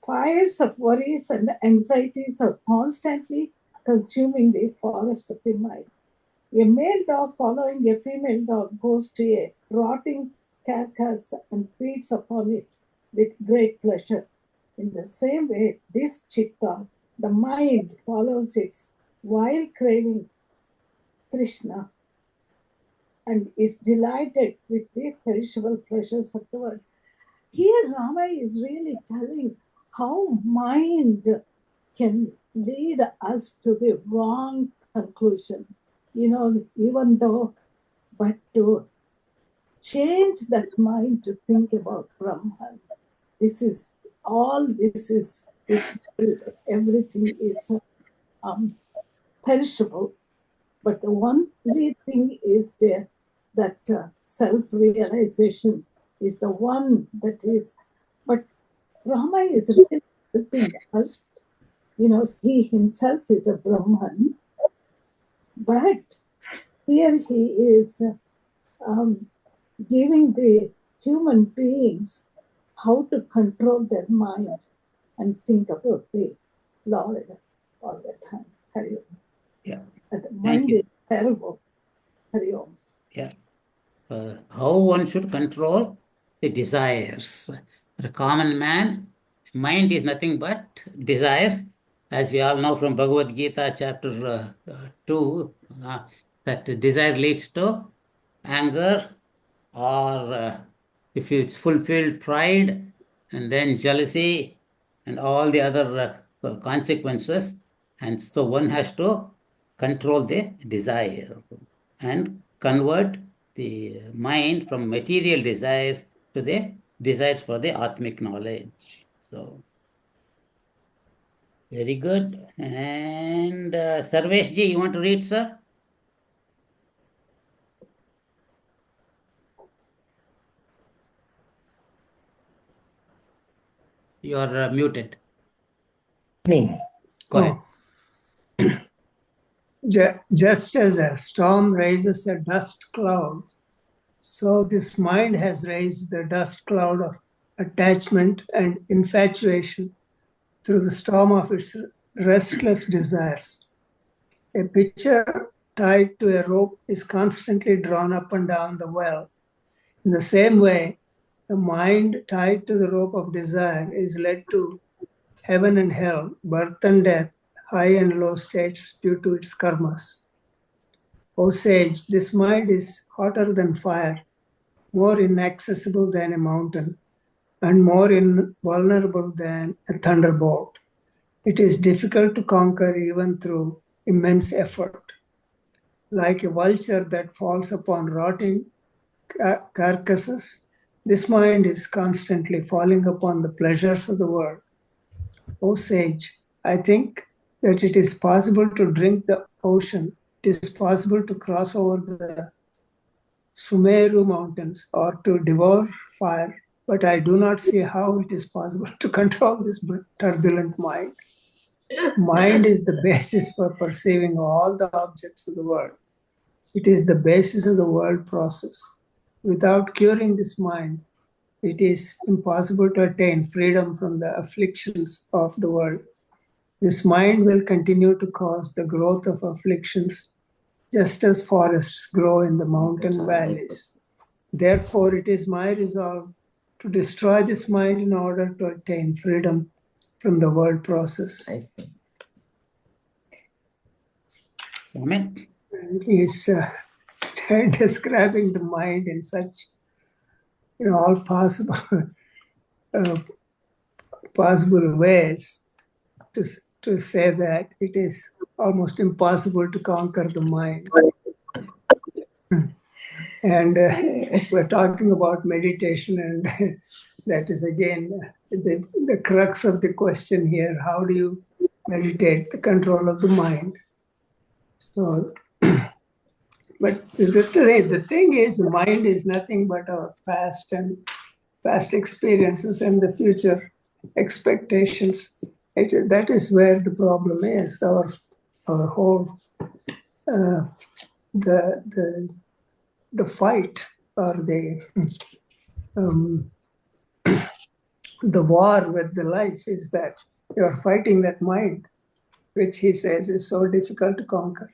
fires of worries and anxieties are constantly consuming the forest of the mind. A male dog following a female dog goes to a rotting carcass and feeds upon it with great pleasure. In the same way, this chitta, the mind, follows its wild craving, Krishna, and is delighted with the perishable pleasures of the world. Here, Rama is really telling how mind can lead us to the wrong conclusion. Even though, but to change that mind to think about Brahman. Everything is perishable. But the only thing is there that self-realization is the one that is. But Rama is really helping us. He himself is a Brahman, but here he is giving the human beings how to control their mind and think about the Lord all the time. Hari Om. Yeah. And the mind is terrible. Hari Om. Yeah. How one should control the desires. For a common man, mind is nothing but desires, as we all know from Bhagavad Gita, chapter 2, that desire leads to anger, or if you fulfill pride, and then jealousy, and all the other consequences. And so one has to control the desire and convert the mind from material desires to the desires for the Atmic knowledge. So, very good. And Sarvesh ji, you want to read, sir? You are muted. Me. Go ahead. Just as a storm raises a dust cloud, so this mind has raised the dust cloud of attachment and infatuation through the storm of its restless desires. A pitcher tied to a rope is constantly drawn up and down the well. In the same way, the mind tied to the rope of desire is led to heaven and hell, birth and death, high and low states due to its karmas. O sage, this mind is hotter than fire, more inaccessible than a mountain, and more invulnerable than a thunderbolt. It is difficult to conquer even through immense effort. Like a vulture that falls upon rotting carcasses, this mind is constantly falling upon the pleasures of the world. O sage, I think that it is possible to drink the ocean. It is possible to cross over the Sumeru mountains or to devour fire, but I do not see how it is possible to control this turbulent mind. Mind is the basis for perceiving all the objects of the world. It is the basis of the world process. Without curing this mind, it is impossible to attain freedom from the afflictions of the world. This mind will continue to cause the growth of afflictions, just as forests grow in the mountain valleys. Therefore, it is my resolve to destroy this mind in order to attain freedom from the world process. Amen. He is describing the mind in such, all possible possible ways to say that it is almost impossible to conquer the mind. And we're talking about meditation, and that is again the crux of the question here. How do you meditate the control of the mind? So, but the thing is, the mind is nothing but our past experiences and the future expectations. That is where the problem is. Our whole the fight or the war with the life is that you are fighting that mind, which he says is so difficult to conquer.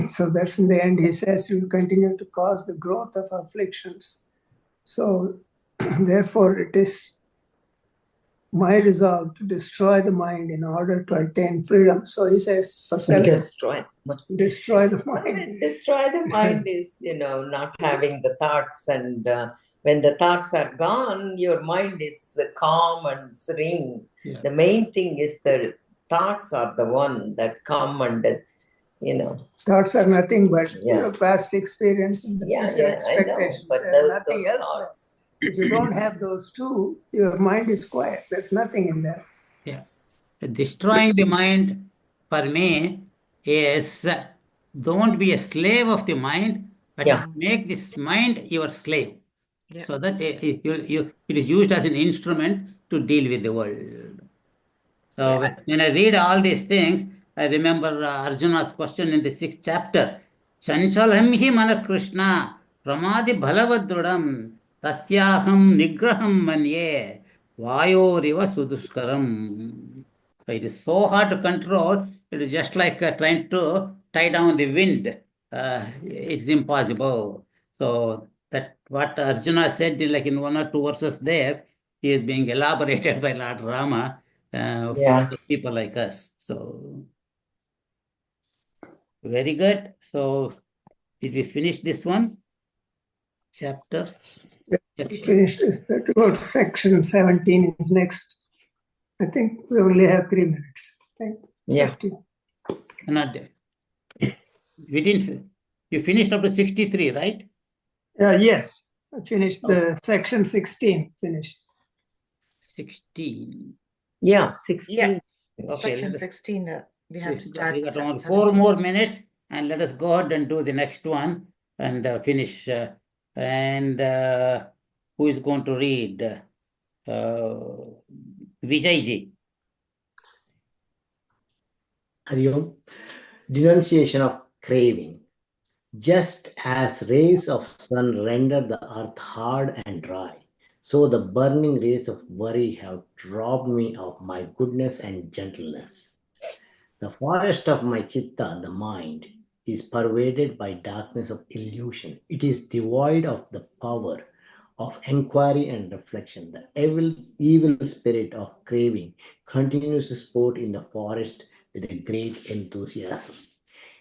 So that's in the end, he says, you will continue to cause the growth of afflictions. So therefore, it is my resolve to destroy the mind in order to attain freedom. So he says, for Destroy. destroy the mind. Destroy the mind is, not having the thoughts. And when the thoughts are gone, your mind is calm and serene. Yeah. The main thing is the thoughts are the one that come and, Thoughts are nothing but Yeah. past experience and the future I know, expectations. but There's those nothing else there. thoughts. If you don't have those two, your mind is quiet. There's nothing in there. Yeah. Destroying the mind for me is don't be a slave of the mind, but Yeah. make this mind your slave. Yeah. So that it is used as an instrument to deal with the world. So Yeah. when I read all these things, I remember Arjuna's question in the 6th chapter. Chanchalam hi mana Krishna pramadi bhalavadrudam tasyaham nigraham manye vayoriva suduskaram. So it is so hard to control. It is just like trying to tie down the wind. It's impossible. So that what Arjuna said, like in 1 or 2 verses there, is being elaborated by Lord Rama for Yeah. the people like us. So, very good. So, did we finish this one? Chapter? We finished this. Towards section 17 is next. I think we only have 3 minutes. Thank you. Yeah. Not there. We didn't. You finished up to 63, right? Yes, I finished the section 16. Finished. 16. Yeah, 16. Yeah, Okay, section 16. We have to start. we got only 4 17. more minutes, and let us go ahead and do the next one and finish. Who is going to read? Vijayji. Hariom, denunciation of craving. Just as rays of sun render the earth hard and dry, so the burning rays of worry have robbed me of my goodness and gentleness. The forest of my chitta, the mind, is pervaded by darkness of illusion. It is devoid of the power of enquiry and reflection. The evil spirit of craving continues to sport in the forest with a great enthusiasm.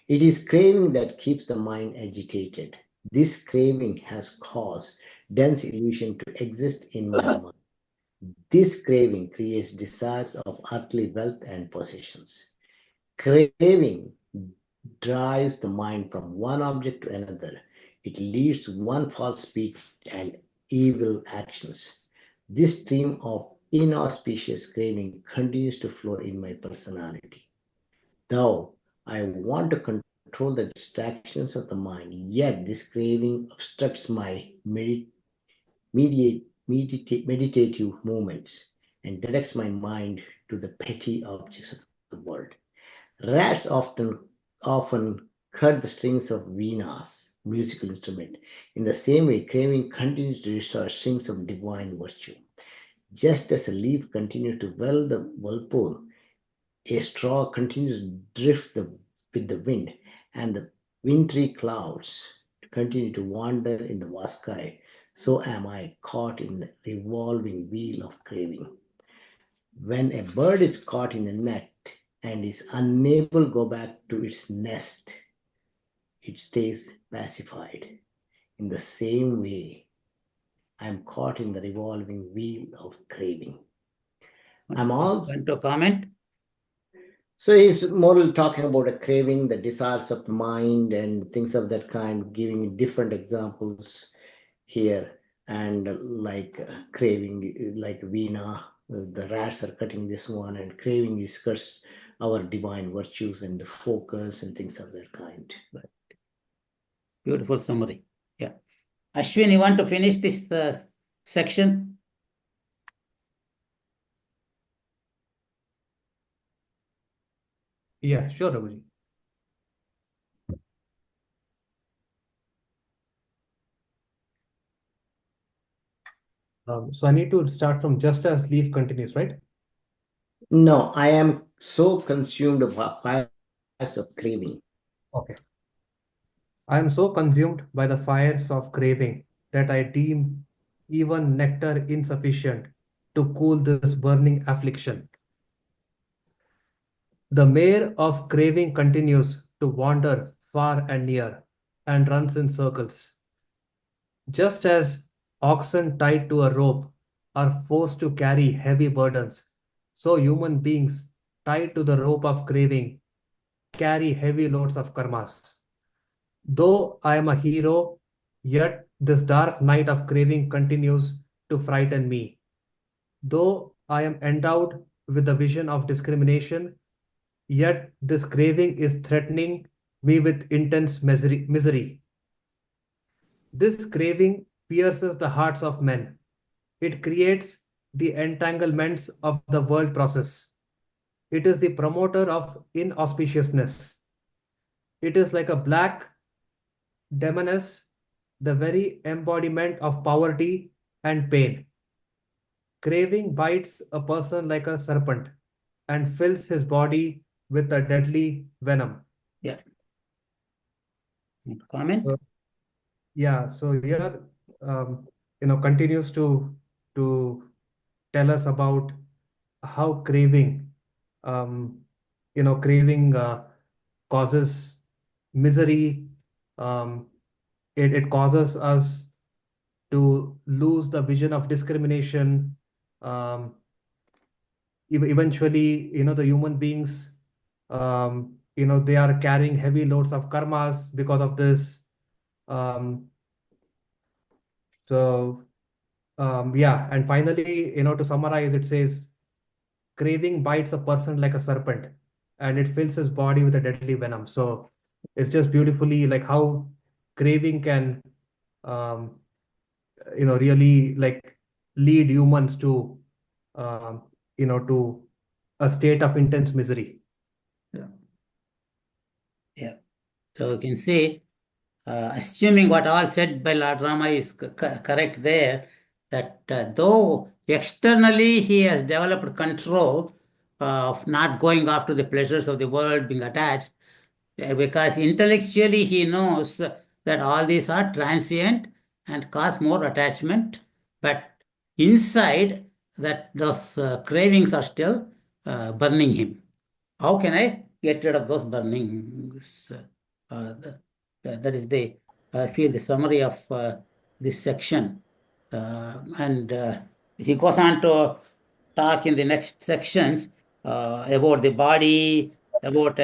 It is craving that keeps the mind agitated. This craving has caused dense illusion to exist in my mind. This craving creates desires of earthly wealth and possessions. Craving drives the mind from one object to another. It leads to one false speech and evil actions. This stream of inauspicious craving continues to flow in my personality. Though I want to control the distractions of the mind, yet this craving obstructs my meditative movements and directs my mind to the petty objects of the world. Rats often cut the strings of Veena's musical instrument. In the same way, craving continues to restore strings of divine virtue. Just as a leaf continues to whirl the whirlpool, a straw continues to drift with the wind, and the wintry clouds continue to wander in the vast sky. So am I caught in the revolving wheel of craving. When a bird is caught in a net and is unable to go back to its nest, it stays pacified. In the same way, I am caught in the revolving wheel of craving. I'm also Want to comment? So he's more talking about a craving, the desires of the mind, and things of that kind, giving different examples here. And like craving, like Veena, the rats are cutting this one, and craving is cuts our divine virtues and the focus and things of that kind. Beautiful summary. Yeah. Ashwin, you want to finish this section? Yeah, sure, Raghuji. So I need to start from just as leaf continues, right? No, I am so consumed by fires of craving. Okay. I am so consumed by the fires of craving that I deem even nectar insufficient to cool this burning affliction. The mare of craving continues to wander far and near and runs in circles. Just as oxen tied to a rope are forced to carry heavy burdens, so human beings tied to the rope of craving carry heavy loads of karmas. Though I am a hero, yet this dark night of craving continues to frighten me. Though I am endowed with the vision of discrimination, yet this craving is threatening me with intense misery. This craving pierces the hearts of men. It creates the entanglements of the world process. It is the promoter of inauspiciousness. It is like a black demoness, the very embodiment of poverty and pain. Craving bites a person like a serpent and fills his body with a deadly venom. Yeah. Comment? So, yeah, so here continues to tell us about how um, craving causes misery. Um, it causes us to lose the vision of discrimination. Um, Eventually, the human beings, they are carrying heavy loads of karmas because of this. Um, so, yeah, and finally, to summarize, it says, craving bites a person like a serpent, and it fills his body with a deadly venom. So, it's just beautifully like how craving can, um, really like lead humans to, um, to a state of intense misery. Yeah. Yeah. So you can see, assuming what all said by Lord Rama is correct there, that though externally he has developed control of not going after the pleasures of the world, being attached, because intellectually he knows that all these are transient and cause more attachment, but inside that those cravings are still burning him. How can I get rid of those burnings? That is the, I feel, the summary of this section. And he goes on to talk in the next sections about the body, about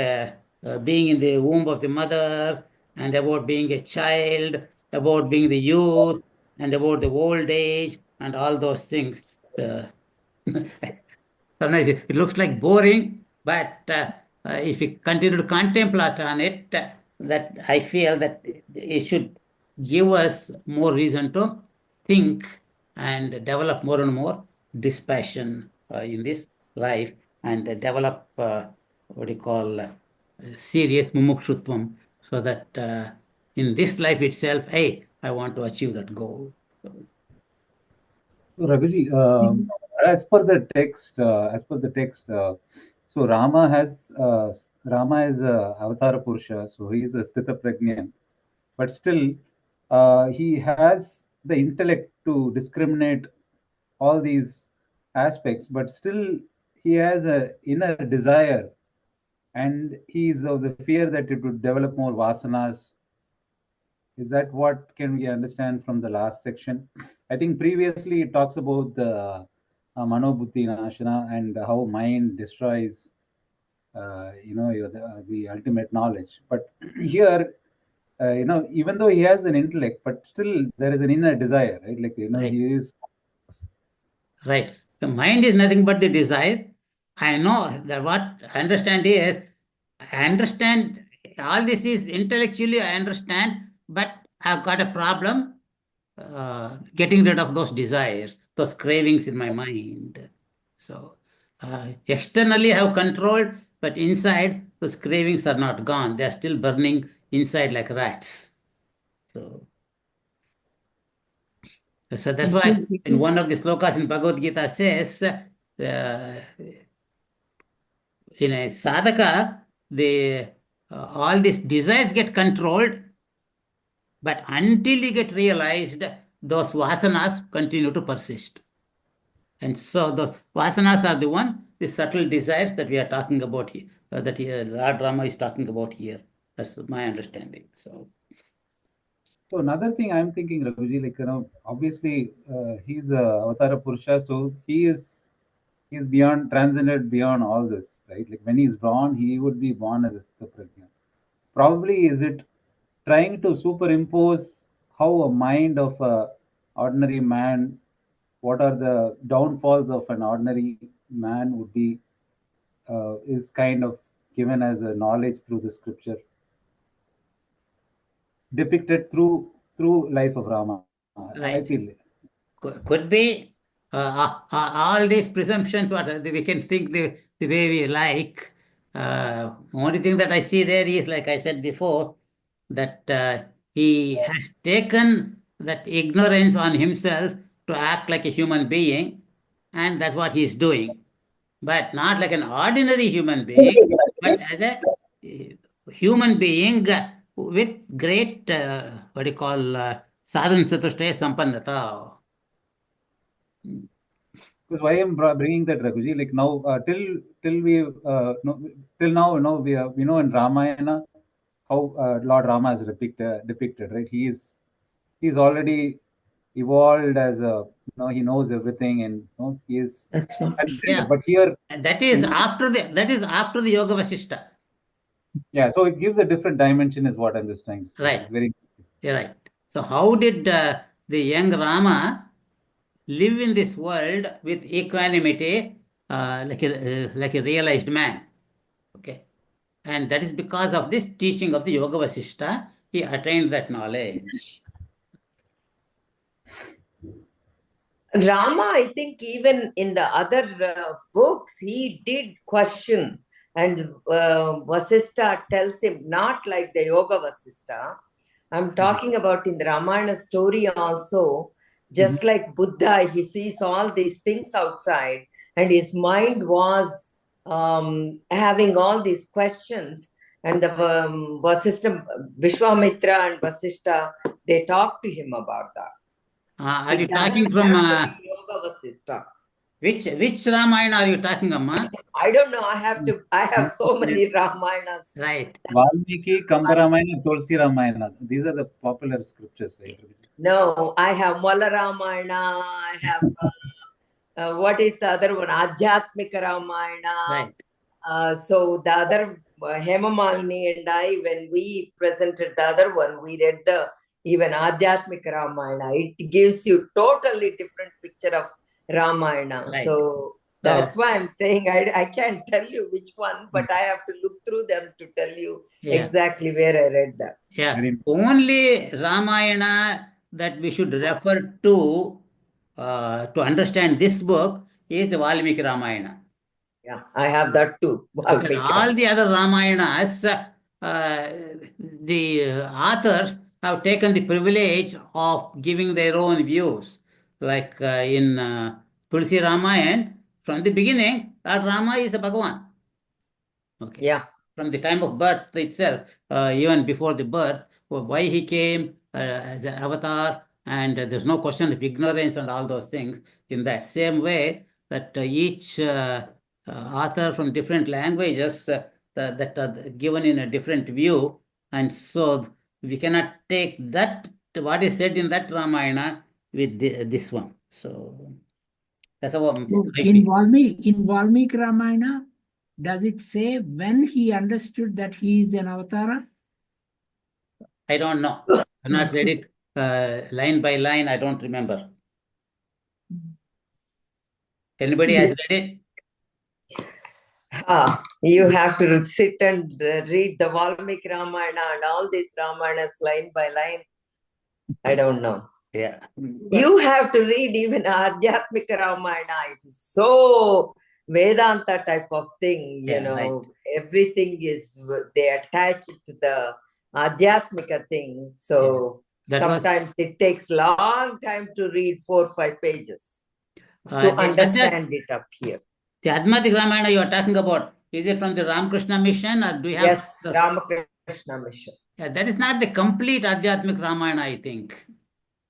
being in the womb of the mother, and about being a child, about being the youth, and about the old age, and all those things. Uh, Sometimes it looks like boring, but if we continue to contemplate on it, that I feel that it should give us more reason to think and develop more and more dispassion in this life, and develop what you call serious mumukshutvam, so that in this life itself, hey, I want to achieve that goal. So, Raghuji, as per the text, so Rama is a Avatara Purusha, so he is a Sthita Prajna, but still he has the intellect to discriminate all these aspects, but still he has a inner desire, and he is of the fear that it would develop more vasanas. Is that what can we understand from the last section? I think previously it talks about the Manobuddhi Nashana and how mind destroys, the ultimate knowledge. But here, even though he has an intellect, but still there is an inner desire, right? Like, Right. he is. Right. The mind is nothing but the desire. I know that what I understand is, I understand all this is intellectually, I understand, but I've got a problem getting rid of those desires, those cravings in my mind. So externally I have controlled, but inside those cravings are not gone. They are still burning inside like rats. So that's why in one of the slokas in Bhagavad Gita says, in a sadhaka, the all these desires get controlled, but until you get realized, those vasanas continue to persist. And so the vasanas are the subtle desires that we are talking about here, that Lord Rama is talking about here. That's my understanding. So another thing I'm thinking, Raghuji, like, obviously he's a Avatara Purusha, so he's beyond, transcended beyond all this, right? Like when he's born, he would be born as a Sthita Prajna. Probably is it trying to superimpose how a mind of a ordinary man, what are the downfalls of an ordinary man would be, is kind of given as a knowledge through the scripture, depicted through life of Rama. I Right. feel. Could be all these presumptions, what we can think the way we like. Only thing that I see there is, like I said before, that he has taken that ignorance on himself to act like a human being, and that's what he's doing. But not like an ordinary human being, but as a human being with great, what do you call, Sadhana Chatushtaya Sampannata. Because why I'm bringing that, Raghuji, like now, till now, we know in Ramayana how Lord Rama is depicted, right? He's already evolved as he knows everything, and he is. That's right. Yeah. But here, that is after the Yoga Vashishta. Yeah, so it gives a different dimension, is what I'm just trying to say. Right. It's very. You're right. So how did the young Rama live in this world with equanimity, like a realized man? Okay, and that is because of this teaching of the Yoga Vasishta, he attained that knowledge. Rama, I think even in the other books, he did question, and Vasishta tells him, not like the Yoga Vasishta. I'm talking about in the Ramayana story also, just like Buddha, he sees all these things outside, and his mind was having all these questions. And the Vasishta, Vishwamitra and Vasishta, they talk to him about that. Are you talking from Yoga Vasishta. Which Ramayana are you talking, Amma? I don't know. I have so many Ramayanas. Right. Valmiki, Kambaramayana, Tulsi Ramayana. These are the popular scriptures, right? No, I have Mala Ramayana. I have what is the other one? Adhyatmika Ramayana. Right. So the other Hemamalini and I, when we presented the other one, we read the even Adhyatmika Ramayana. It gives you totally different picture of Ramayana. Right. So that's why I'm saying I can't tell you which one, but I have to look through them to tell you exactly where I read that. Yeah. Only Ramayana that we should refer to understand this book is the Valmiki Ramayana. Yeah, I have that too. Okay, all the other Ramayanas, the authors have taken the privilege of giving their own views. Like in Tulsi Ramayana, from the beginning, Lord Rama is a Bhagavan. Okay. Yeah. From the time of birth itself, even before the birth, why he came as an avatar, and there's no question of ignorance and all those things. In that same way, that each author from different languages that are given in a different view, and so we cannot take that what is said in that Ramayana with this one. So that's how I In feel. Valmiki Ramayana, does it say when he understood that he is an avatar? I don't know. I've not read it line by line. I don't remember. Anybody has read it? You have to sit and read the Valmiki Ramayana and all these Ramayanas line by line. I don't know. Yeah. You have to read even Adhyatmika Ramayana. It is so Vedanta type of thing, you know. Right. Everything is, they attach it to the Adhyatmika thing. So sometimes it takes long time to read 4 or 5 pages to understand it up here. The Adhyatmika Ramayana you are talking about, is it from the Ramakrishna mission, or do you have? Yes, Ramakrishna mission. Yeah, that is not the complete Adhyatmika Ramayana, I think.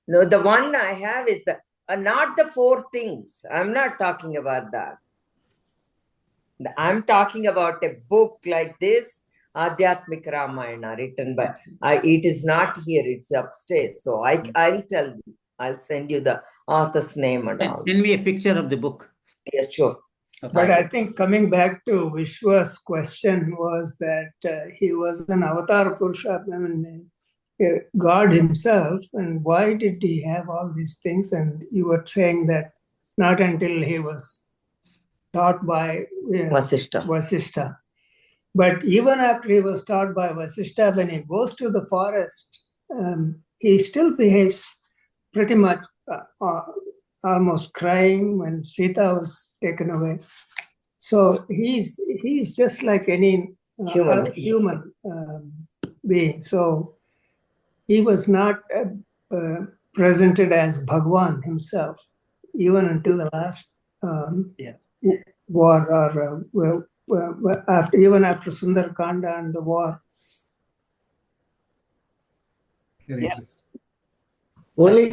No, the one I have is the not the 4 things. I'm not talking about that. I'm talking about a book like this, Adhyatmika Ramayana, written by. It is not here; it's upstairs. So I'll tell you. I'll send you the author's name and all. Send me a picture of the book. Yeah, sure. Okay. But I think coming back to Vishwa's question was that he was an avatar Purusha, I mean, God himself, and why did he have all these things? And you were saying that not until he was taught by Vashishta. But even after he was taught by Vashishta, when he goes to the forest, he still behaves pretty much almost crying when Sita was taken away. So he's just like any human being. So he was not presented as Bhagwan himself, even until the last war, or even after Sundarkanda and the war. Very interesting. Only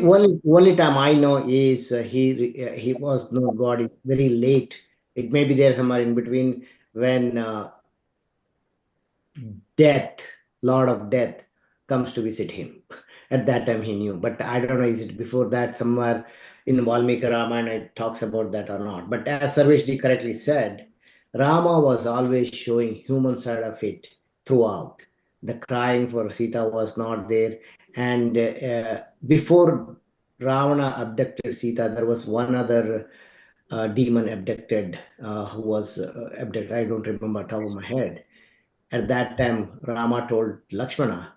time I know is he was not God. It's very late. It may be there somewhere in between when death, Lord of Death, comes to visit him. At that time he knew, but I don't know, is it before that somewhere in Valmiki Ramayana it talks about that or not. But as Sarveshji correctly said, Rama was always showing human side of it throughout. The crying for Sita was not there. And before Ravana abducted Sita, there was one other demon abducted who was abducted. I don't remember top of my head. At that time, Rama told Lakshmana,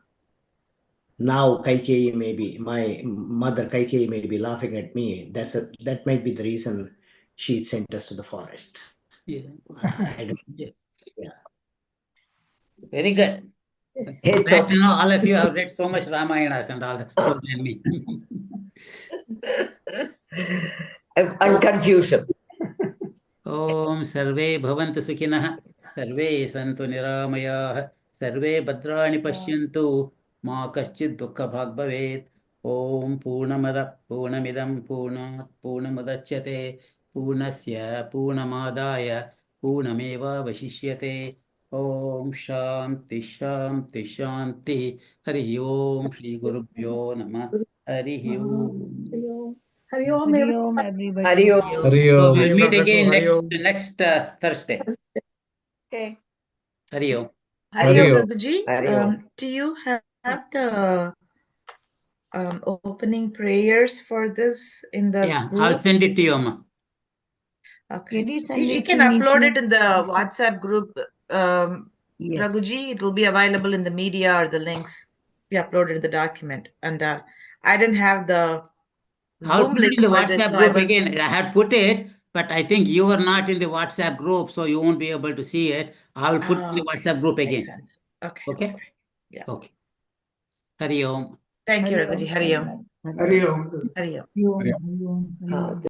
now Kaikeyi may be, my mother Kaikeyi may be laughing at me. That might be the reason she sent us to the forest. Yeah. I don't, Yeah. yeah. Very good. It's Glad to okay. know all of you have read so much Ramayanas and all that more than me. And confusion. ॐ सर्वे भवन्तु सुखिनः सर्वे सन्तु निरामयाः सर्वे भद्राणि पश्यन्तु मा कश्चित् दुःखभाग् भवेत् ॐ पूर्णमिदं पूर्णात् पूर्णमुदच्यते पूर्णस्य पूर्णमादाय पूर्णमेवावशिष्यते ॐ शान्ति शान्ति शान्ति हरि ओम श्री गुरुभ्यो नमः हरिः ओम. Hari Om, Hari everyone. Om, everybody. Hari Om. Hari So Om. we'll meet again Hari Om. next Thursday. Okay. Hari Om. Hari Hari Om, Om. Prabhuji. Hari Om. Do you have the opening prayers for this in the Yeah, group? I'll send it to you, Amma. Okay. Can you send You it can to me upload too? it in the WhatsApp group, Yes. Raghuji. It will be available in the media or the links. We uploaded the document, and I didn't have the I'll Zoom put it link in the for this, WhatsApp so I group was. again. I had put it, but I think you are not in the WhatsApp group, so you won't be able to see it. I will put it in the WhatsApp group Makes again. sense. Okay. Okay? Okay. Yeah. Okay. Hari Om. Thank you, Hari Raghuji. Om, Hari Om. Hari Om. Hari Om. Hari Om. Hari Om, Hari Om, Hari Om.